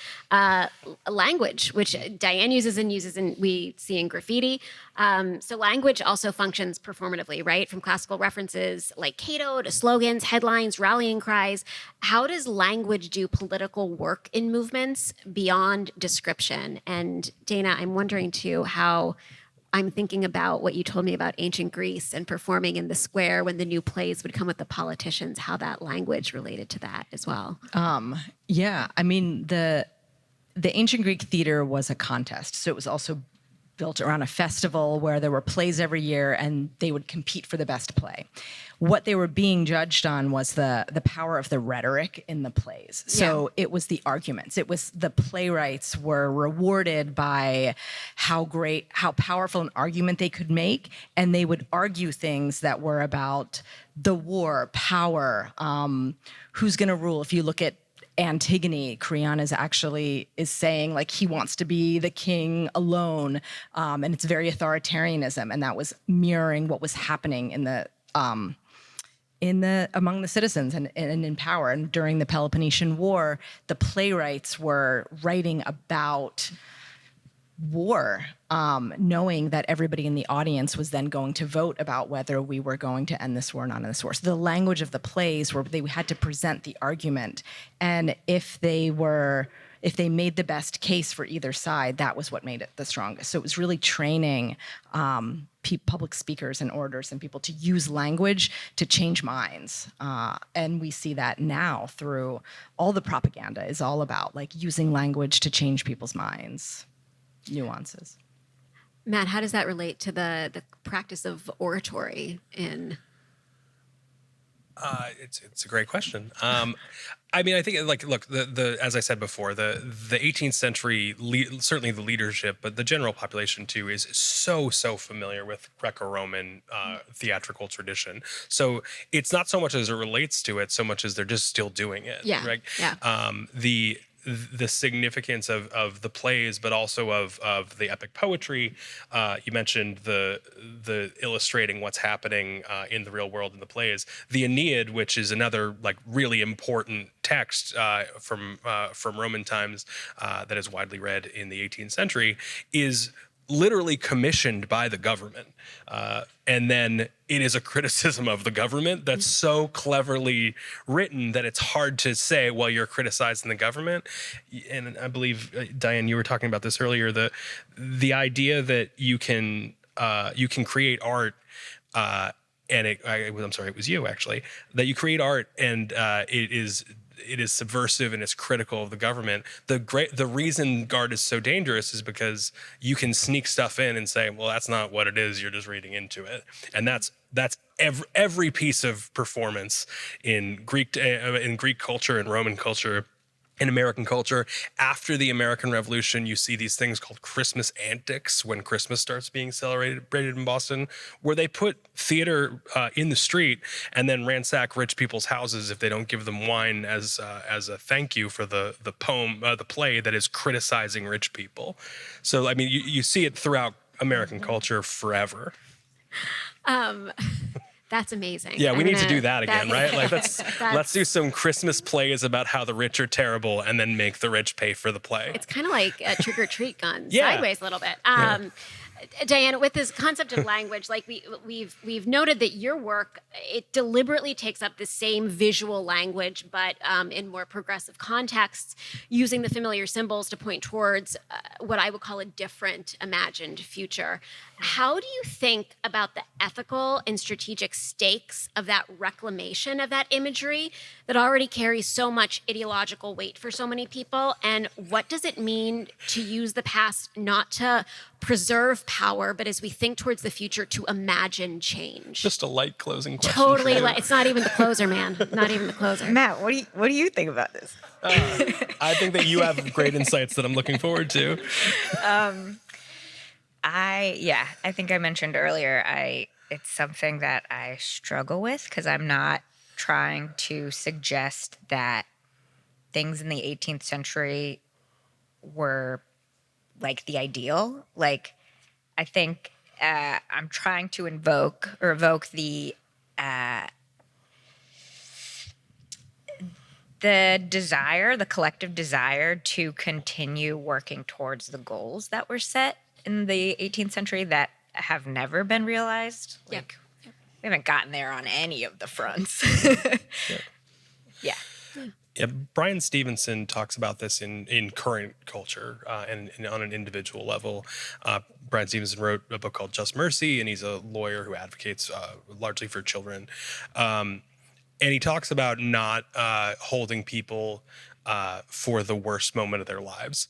language, which Diane uses and we see in graffiti. So language also functions performatively, right? From classical references like Cato to slogans, headlines, rallying cries. How does language do political work in movements beyond description? And Dana, I'm wondering too how I'm thinking about what you told me about ancient Greece and performing in the square when the new plays would come with the politicians, how that language related to that as well. Yeah, I mean, the ancient Greek theater was a contest, so it was also built around a festival where there were plays every year and they would compete for the best play. What they were being judged on was the power of the rhetoric in the plays. So it was the arguments. It was the playwrights were rewarded by how powerful an argument they could make, and they would argue things that were about the war, power, who's going to rule. If you look at Antigone, Creon is saying like he wants to be the king alone, and it's very authoritarianism, and that was mirroring what was happening in the among the citizens and in power. And during the Peloponnesian War, the playwrights were writing about war, knowing that everybody in the audience was then going to vote about whether we were going to end this war or not end this war. So the language of the plays were they had to present the argument, and if they made the best case for either side, that was what made it the strongest. So it was really training public speakers and orators and people to use language to change minds. And we see that now through all the propaganda is all about like using language to change people's minds. Nuances. Matt, how does that relate to the practice of oratory in? It's a great question. I mean, I think like look, the as I said before, the 18th century certainly the leadership, but the general population too is so familiar with Greco-Roman theatrical tradition. So it's not so much as it relates to it, so much as they're just still doing it. Yeah. Right. Yeah. The significance of the plays, but also of the epic poetry. You mentioned the illustrating what's happening in the real world in the plays. The Aeneid, which is another like really important text from Roman times that is widely read in the 18th century, is literally commissioned by the government. And then it is a criticism of the government that's so cleverly written that it's hard to say, well, you're criticizing the government. And I believe, Diane, you were talking about this earlier, the idea that you can create art I'm sorry, it was you actually, that you create art and it is subversive and it's critical of the government. The reason Guard is so dangerous is because you can sneak stuff in and say, well, that's not what it is. You're just reading into it. And that's every piece of performance in Greek culture and Roman culture. In American culture, after the American Revolution, you see these things called Christmas antics when Christmas starts being celebrated in Boston, where they put theater in the street and then ransack rich people's houses if they don't give them wine as a thank you for the play that is criticizing rich people. So, I mean, you see it throughout American culture forever. That's amazing. Yeah, we need to do that again, right? Like let's do some Christmas plays about how the rich are terrible and then make the rich pay for the play. It's kind of like a trick or treat gone Yeah. sideways a little bit. Diane, with this concept of language, like we've noted that your work, it deliberately takes up the same visual language, but in more progressive contexts, using the familiar symbols to point towards what I would call a different imagined future. How do you think about the ethical and strategic stakes of that reclamation of that imagery that already carries so much ideological weight for so many people? And what does it mean to use the past not to preserve power, but as we think towards the future, to imagine change? Just a light closing question. Totally. It's not even the closer, man. Not even the closer. Matt, what do you think about this? I think that you have great insights that I'm looking forward to. I think I mentioned earlier, it's something that I struggle with because I'm not trying to suggest that things in the 18th century were like the ideal. Like, I think I'm trying to evoke the desire, the collective desire to continue working towards the goals that were set in the 18th century that have never been realized. Like, we haven't gotten there on any of the fronts. Yeah. Yeah, Brian Stevenson talks about this in current culture and on an individual level. Brian Stevenson wrote a book called Just Mercy, and he's a lawyer who advocates largely for children. And he talks about not holding people for the worst moment of their lives,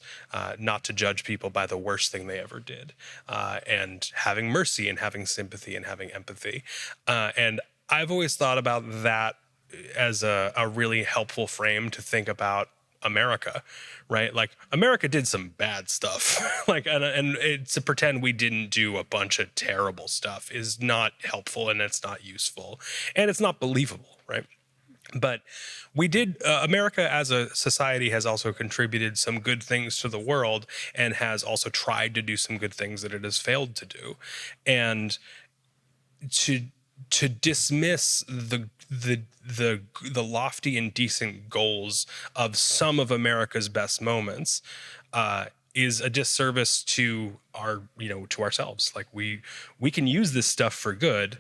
not to judge people by the worst thing they ever did, and having mercy and having sympathy and having empathy. And I've always thought about that as a really helpful frame to think about America, right? Like, America did some bad stuff, like, and to pretend we didn't do a bunch of terrible stuff is not helpful, and it's not useful, and it's not believable, right? But we did, America as a society has also contributed some good things to the world, and has also tried to do some good things that it has failed to do. And to dismiss the lofty and decent goals of some of America's best moments is a disservice to to ourselves. Like, we can use this stuff for good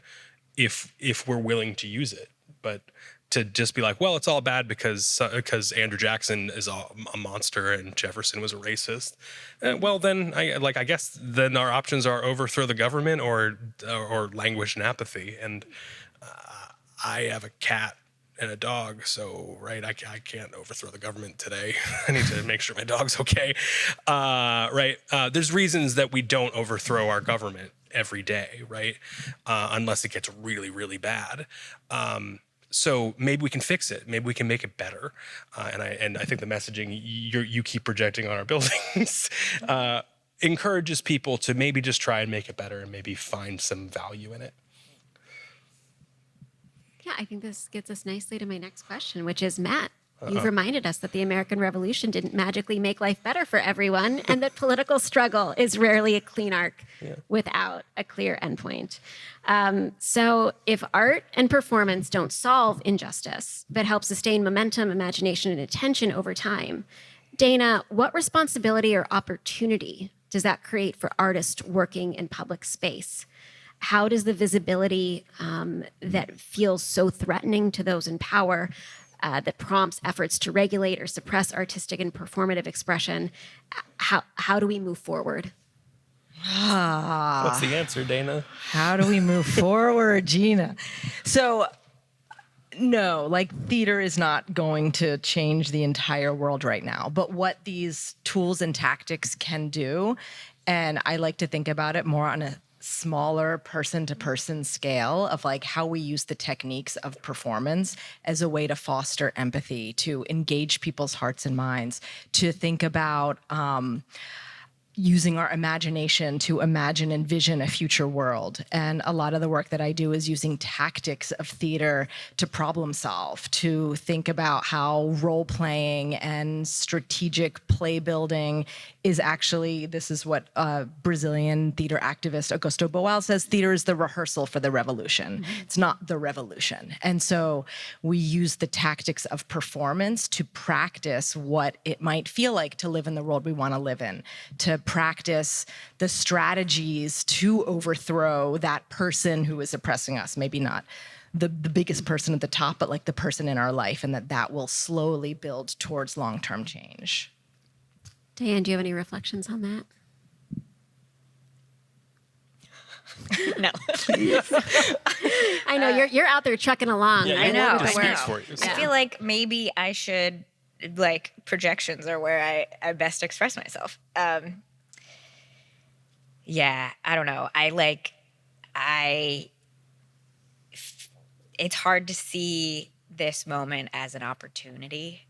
if we're willing to use it, but to just be like, well, it's all bad because Andrew Jackson is a monster and Jefferson was a racist. Well, then I guess then our options are overthrow the government or languish in apathy. And I have a cat and a dog, so right, I can't overthrow the government today. I need to make sure my dog's okay. Right? There's reasons that we don't overthrow our government every day, right? Unless it gets really, really bad. So maybe we can fix it. Maybe we can make it better. And I think the messaging you keep projecting on our buildings encourages people to maybe just try and make it better and maybe find some value in it. Yeah, I think this gets us nicely to my next question, which is, Matt, you've reminded us that the American Revolution didn't magically make life better for everyone, and that political struggle is rarely a clean arc without a clear endpoint. So if art and performance don't solve injustice, but help sustain momentum, imagination, and attention over time, Dana, what responsibility or opportunity does that create for artists working in public space? How does the visibility that feels so threatening to those in power, that prompts efforts to regulate or suppress artistic and performative expression, how do we move forward? What's the answer, Dana? How do we move forward, Gina? So, no, like, theater is not going to change the entire world right now. But what these tools and tactics can do, and I like to think about it more on a smaller person-to-person scale of like how we use the techniques of performance as a way to foster empathy, to engage people's hearts and minds, to think about using our imagination to imagine and vision a future world. And a lot of the work that I do is using tactics of theater to problem solve, to think about how role-playing and strategic play building is actually, this is what Brazilian theater activist Augusto Boal says, theater is the rehearsal for the revolution. It's not the revolution. And so we use the tactics of performance to practice what it might feel like to live in the world we want to live in, to practice the strategies to overthrow that person who is oppressing us. Maybe not the biggest person at the top, but like the person in our life, and that will slowly build towards long-term change. Diane, do you have any reflections on that? No. I know you're out there trucking along. Yeah, I know. This I speaks know. for you. I feel like maybe I should, like, projections are where I best express myself. Yeah, I don't know. It's hard to see this moment as an opportunity.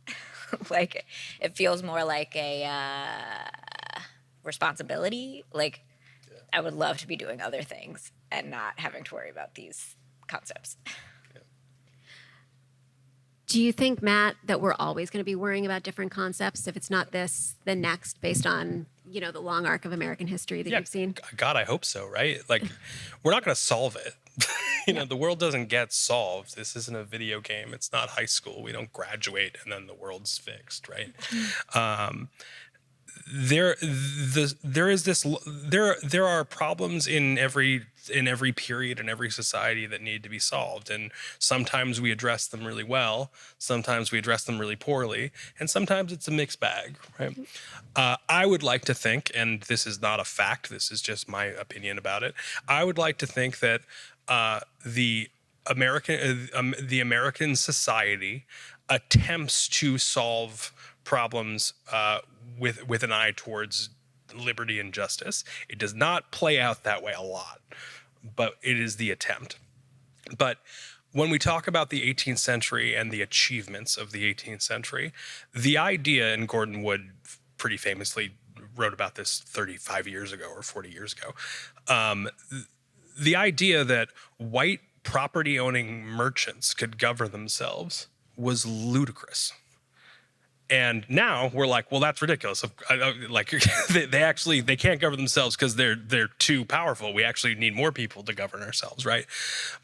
Like, it feels more like a responsibility. Like, I would love to be doing other things and not having to worry about these concepts. Do you think, Matt, that we're always going to be worrying about different concepts? If it's not this, then next, based on, the long arc of American history that you've seen? God, I hope so, right? Like, we're not going to solve it. The world doesn't get solved. This isn't a video game. It's not high school. We don't graduate and then the world's fixed, right? There are problems in every period and every society that need to be solved, and sometimes we address them really well, sometimes we address them really poorly, and sometimes it's a mixed bag, right? I would like to think, and this is not a fact, this is just my opinion about it, I would like to think that the American society attempts to solve problems with an eye towards liberty and justice. It does not play out that way a lot, but it is the attempt. But when we talk about the 18th century and the achievements of the 18th century, the idea, and Gordon Wood pretty famously wrote about this 35 years ago or 40 years ago, the idea that white property-owning merchants could govern themselves was ludicrous. And now we're like, well, that's ridiculous. Like, they can't govern themselves because they're too powerful. We actually need more people to govern ourselves, right?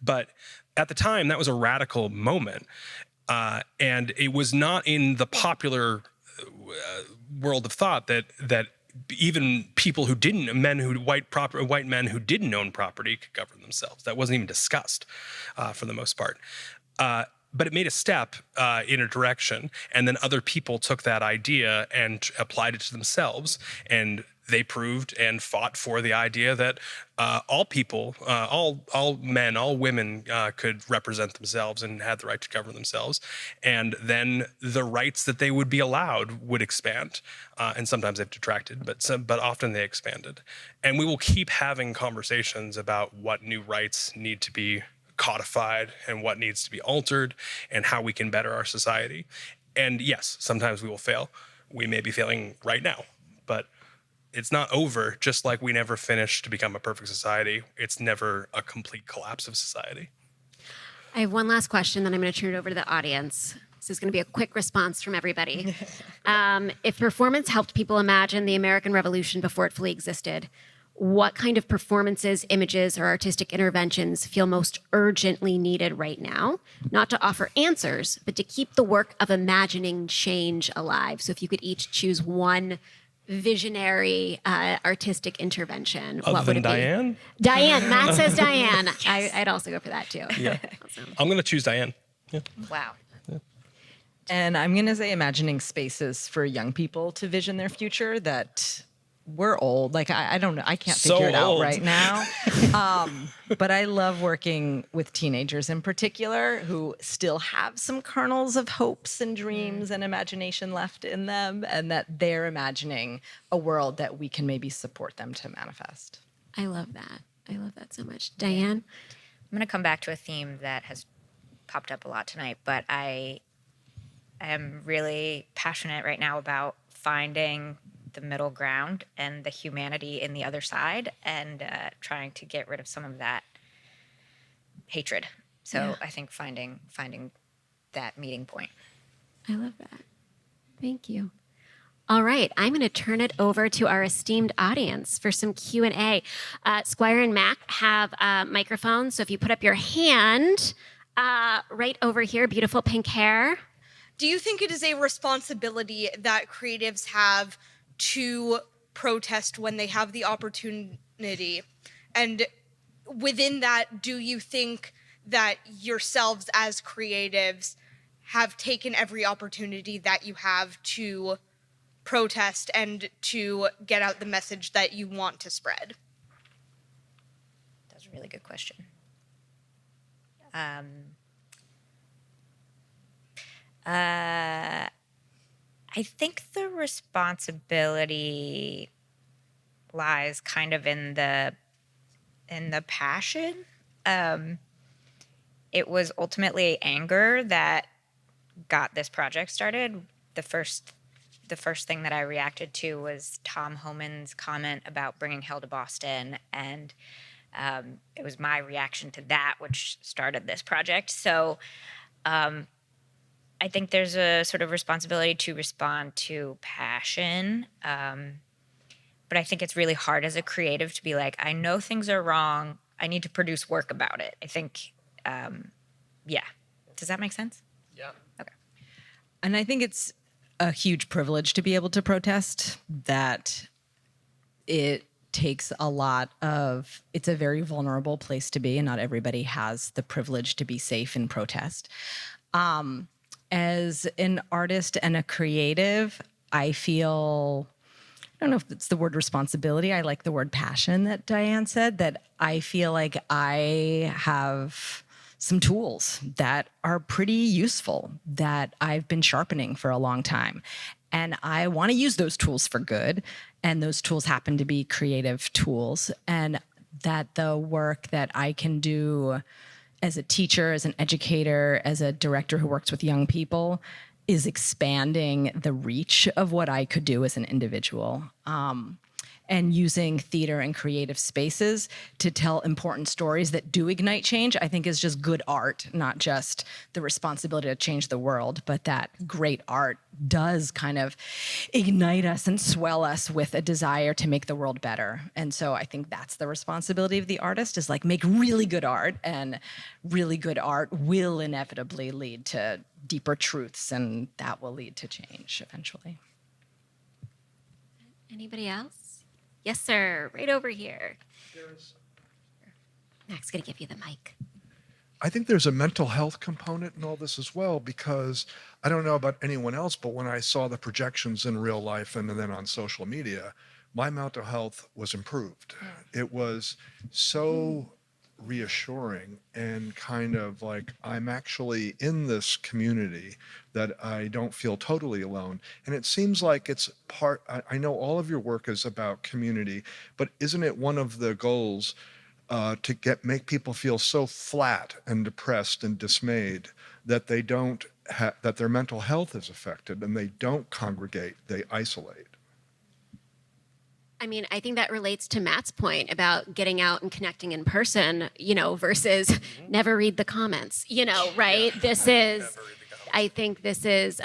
But at the time, that was a radical moment, and it was not in the popular world of thought that even people who didn't white men who didn't own property could govern themselves. That wasn't even discussed for the most part. But it made a step in a direction, and then other people took that idea and applied it to themselves, and they proved and fought for the idea that all people, all men, all women could represent themselves and had the right to govern themselves, and then the rights that they would be allowed would expand, and sometimes they've detracted, but often they expanded, and we will keep having conversations about what new rights need to be codified and what needs to be altered and how we can better our society. And yes, sometimes we will fail. We may be failing right now, but it's not over. Just like we never finished to become a perfect society, it's never a complete collapse of society. I have one last question, then I'm going to turn it over to the audience. This is going to be a quick response from everybody. If performance helped people imagine the American Revolution before it fully existed, what kind of performances, images, or artistic interventions feel most urgently needed right now? Not to offer answers, but to keep the work of imagining change alive. So if you could each choose one visionary artistic intervention, what would it Diane? be? Diane. Matt says Diane. Yes. I'd also go for that too. Yeah. Awesome. I'm going to choose Diane. Yeah. Wow. And I'm going to say imagining spaces for young people to vision their future that we're old. Like, I don't know. I can't figure it out right now. But I love working with teenagers in particular who still have some kernels of hopes and dreams and imagination left in them, and that they're imagining a world that we can maybe support them to manifest. I love that. I love that so much. Diane? I'm going to come back to a theme that has popped up a lot tonight, but I am really passionate right now about finding the middle ground and the humanity in the other side, and trying to get rid of some of that hatred. So yeah. I think finding that meeting point. I love that. Thank you. All right, I'm going to turn it over to our esteemed audience for some Q&A. Squire and Mac have microphones, so if you put up your hand right over here, beautiful pink hair. Do you think it is a responsibility that creatives have to protest when they have the opportunity? And within that, do you think that yourselves as creatives have taken every opportunity that you have to protest and to get out the message that you want to spread? That's a really good question. I think the responsibility lies kind of in the passion. It was ultimately anger that got this project started. The first the first thing that I reacted to was Tom Homan's comment about bringing hell to Boston, and it was my reaction to that which started this project. So I think there's a sort of responsibility to respond to passion, but I think it's really hard as a creative to be like, I know things are wrong, I need to produce work about it. I think, yeah. Does that make sense? Yeah. Okay. And I think it's a huge privilege to be able to protest, that it takes a lot of, it's a very vulnerable place to be, and not everybody has the privilege to be safe in protest. As an artist and a creative, I feel, I don't know if it's the word responsibility, I like the word passion that Diane said, that I feel like I have some tools that are pretty useful that I've been sharpening for a long time. And I want to use those tools for good. And those tools happen to be creative tools. And that the work that I can do as a teacher, as an educator, as a director who works with young people is expanding the reach of what I could do as an individual. And using theater and creative spaces to tell important stories that do ignite change, I think is just good art, not just the responsibility to change the world, but that great art does kind of ignite us and swell us with a desire to make the world better. And so I think that's the responsibility of the artist, is like make really good art, and really good art will inevitably lead to deeper truths, and that will lead to change eventually. Anybody else? Yes, sir. Right over here. Mac's going to give you the mic. I think there's a mental health component in all this as well, because I don't know about anyone else, but when I saw the projections in real life and then on social media, my mental health was improved. It was so reassuring and kind of like I'm actually in this community, that I don't feel totally alone. And it seems like it's part, I know all of your work is about community, but isn't it one of the goals to make people feel so flat and depressed and dismayed that they don't that their mental health is affected and they don't congregate, they isolate? I mean, I think that relates to Matt's point about getting out and connecting in person, versus never read the comments, right? Yeah. This is, I think this is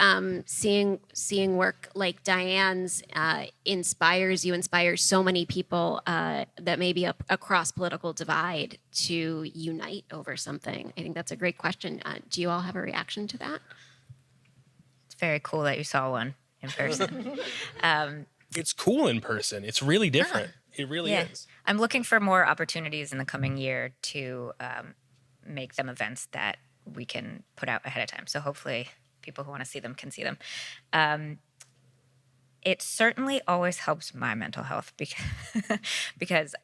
seeing work like Diane's inspires so many people that may be across political divide to unite over something. I think that's a great question. Do you all have a reaction to that? It's very cool that you saw one in person. It's cool in person. It's really different. It really is. I'm looking for more opportunities in the coming year to make them events that we can put out ahead of time. So hopefully people who want to see them can see them. It certainly always helps my mental health because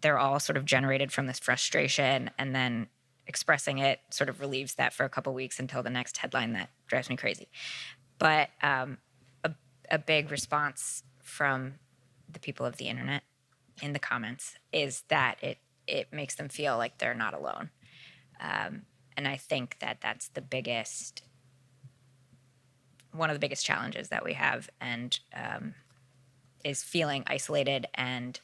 they're all sort of generated from this frustration, and then expressing it sort of relieves that for a couple weeks until the next headline that drives me crazy. But a big response from the people of the internet in the comments is that it makes them feel like they're not alone. And I think that that's one of the biggest challenges that we have, and is feeling isolated and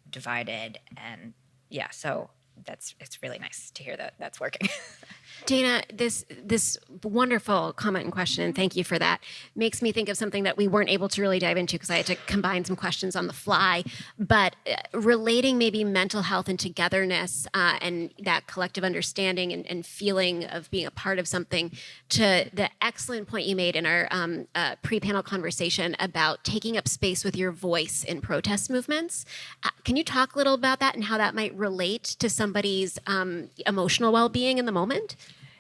divided. And yeah, so it's really nice to hear that that's working. Dana, this wonderful comment and question, and thank you for that, makes me think of something that we weren't able to really dive into because I had to combine some questions on the fly, but relating maybe mental health and togetherness and that collective understanding and feeling of being a part of something to the excellent point you made in our pre-panel conversation about taking up space with your voice in protest movements. Can you talk a little about that and how that might relate to somebody's emotional well-being in the moment?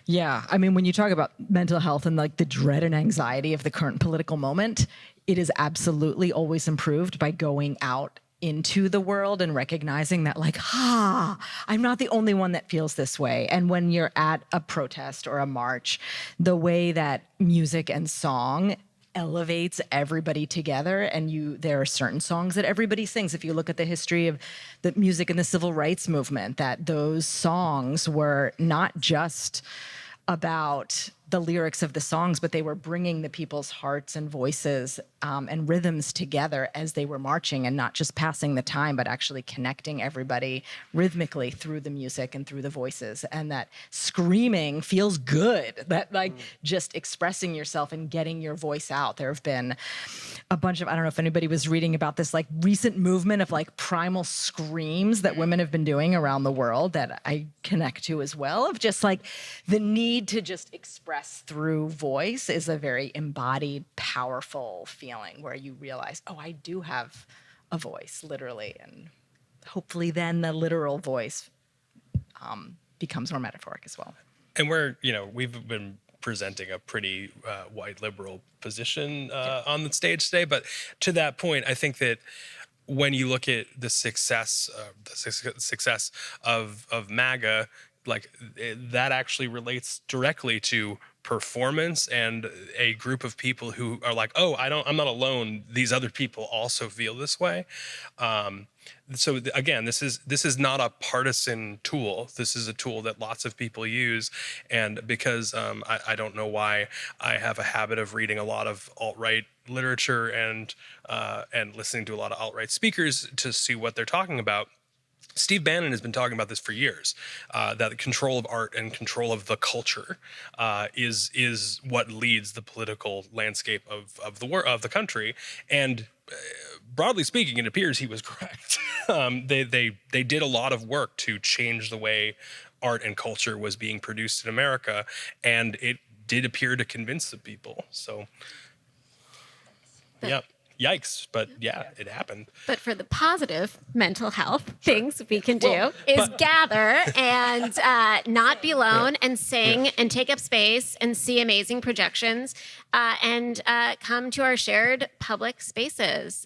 Yeah, I mean, when you talk about mental health and like the dread and anxiety of the current political moment, it is absolutely always improved by going out into the world and recognizing that like, I'm not the only one that feels this way. And when you're at a protest or a march, the way that music and song elevates everybody together, and there are certain songs that everybody sings. If you look at the history of the music and the civil rights movement, that those songs were not just about the lyrics of the songs, but they were bringing the people's hearts and voices and rhythms together as they were marching, and not just passing the time, but actually connecting everybody rhythmically through the music and through the voices. And that screaming feels good, that like just expressing yourself and getting your voice out. There have been a bunch of, I don't know if anybody was reading about this like recent movement of like primal screams that women have been doing around the world that I connect to as well, of just like the need to just express through voice is a very embodied, powerful feeling where you realize, oh, I do have a voice, literally. And hopefully then the literal voice becomes more metaphoric as well. And we've been presenting a pretty white liberal position on the stage today. But to that point, I think that when you look at the success of MAGA, like that actually relates directly to performance and a group of people who are like, oh, I'm not alone. These other people also feel this way. So again, this is not a partisan tool. This is a tool that lots of people use. And because I don't know why I have a habit of reading a lot of alt-right literature and listening to a lot of alt-right speakers to see what they're talking about. Steve Bannon has been talking about this for years, that the control of art and control of the culture is what leads the political landscape of the country. And broadly speaking, it appears he was correct. They did a lot of work to change the way art and culture was being produced in America, and it did appear to convince the people. So, yeah. Yikes, but yeah, it happened. But for the positive mental health things we can do is gather and not be alone and sing and take up space and see amazing projections and come to our shared public spaces.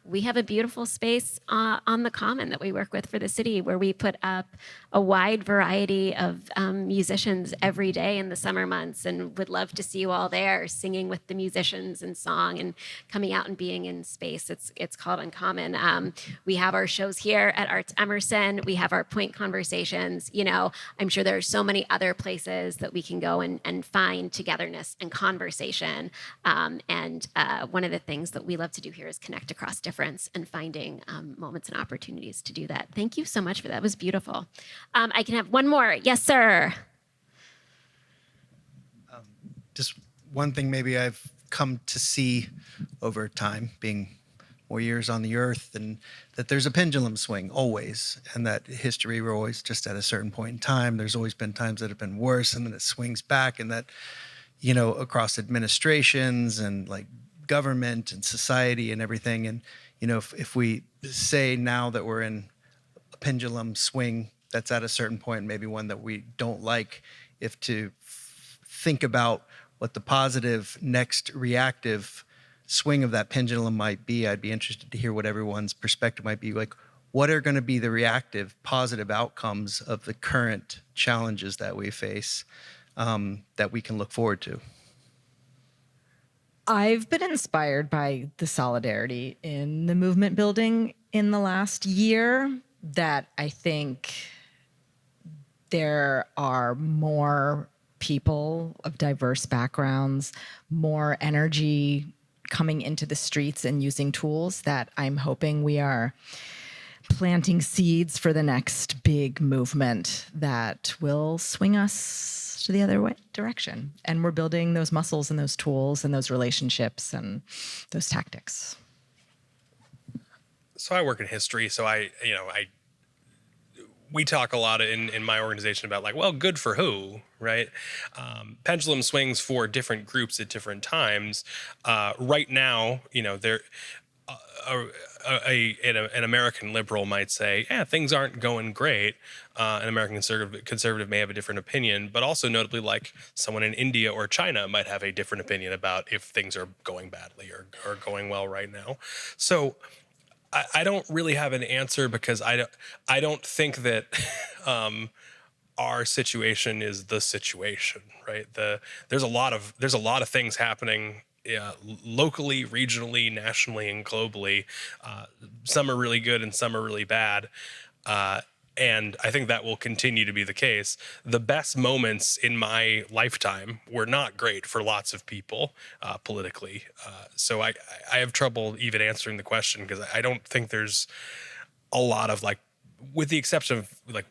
We have a beautiful space on the Common that we work with for the city, where we put up a wide variety of musicians every day in the summer months, and would love to see you all there singing with the musicians and song and coming out and being in space. It's called Uncommon. We have our shows here at Arts Emerson. We have our point conversations. I'm sure there are so many other places that we can go and find togetherness and conversation. And one of the things that we love to do here is connect across difference and finding moments and opportunities to do that. Thank you so much for that. It was beautiful. I can have one more. Yes, sir. Just one thing maybe I've come to see over time, being more years on the earth, and that there's a pendulum swing always, and that history, we're always just at a certain point in time. There's always been times that have been worse, and then it swings back, and that, across administrations and like government and society and everything. And, if we say now that we're in a pendulum swing that's at a certain point, maybe one that we don't like, if to think about what the positive next reactive swing of that pendulum might be, I'd be interested to hear what everyone's perspective might be. Like, what are going to be the reactive positive outcomes of the current challenges that we face that we can look forward to? I've been inspired by the solidarity in the movement building in the last year, that I think there are more people of diverse backgrounds, more energy coming into the streets and using tools, that I'm hoping we are planting seeds for the next big movement that will swing us to the other direction. And we're building those muscles and those tools and those relationships and those tactics. So I work in history, so we talk a lot in my organization about like, well, good for who, right? Pendulum swings for different groups at different times. Right now, there an American liberal might say, yeah, things aren't going great. An American conservative may have a different opinion, but also notably, like someone in India or China might have a different opinion about if things are going badly or going well right now. So I don't really have an answer, because I don't think that our situation is the situation, right? There's a lot of things happening locally, regionally, nationally, and globally. Some are really good and some are really bad. And I think that will continue to be the case. The best moments in my lifetime were not great for lots of people politically. So I have trouble even answering the question, because I don't think there's a lot of, like, with the exception of like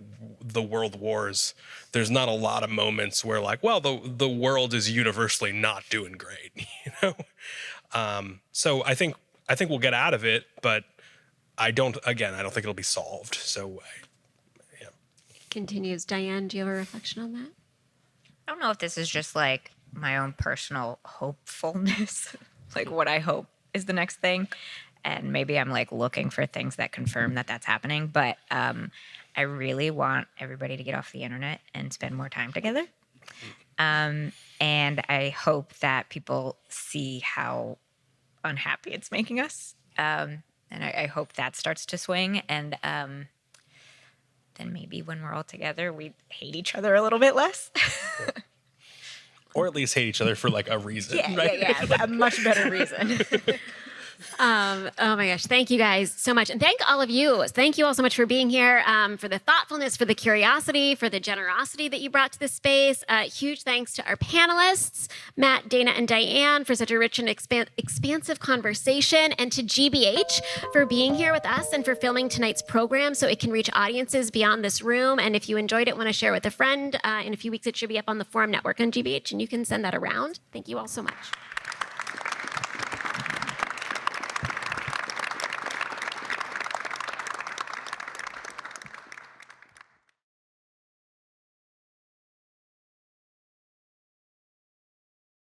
the world wars, there's not a lot of moments where, like, well, the world is universally not doing great, you know? So I think we'll get out of it, but I don't think it'll be solved. So Continues. Diane, do you have a reflection on that? I don't know if this is just like my own personal hopefulness, like what I hope is the next thing. And maybe I'm like looking for things that confirm that that's happening. But I really want everybody to get off the internet and spend more time together. And I hope that people see how unhappy it's making us. And I hope that starts to swing. And then maybe when we're all together, we hate each other a little bit less. or at least hate each other for like a reason. Right? Yeah, a much better reason. Oh my gosh. Thank you guys so much. And thank all of you. Thank you all so much for being here, for the thoughtfulness, for the curiosity, for the generosity that you brought to this space. Huge thanks to our panelists, Matt, Dana, and Diane, for such a rich and expansive conversation, and to GBH for being here with us and for filming tonight's program so it can reach audiences beyond this room. And if you enjoyed it, want to share with a friend, in a few weeks it should be up on the Forum Network on GBH, and you can send that around. Thank you all so much.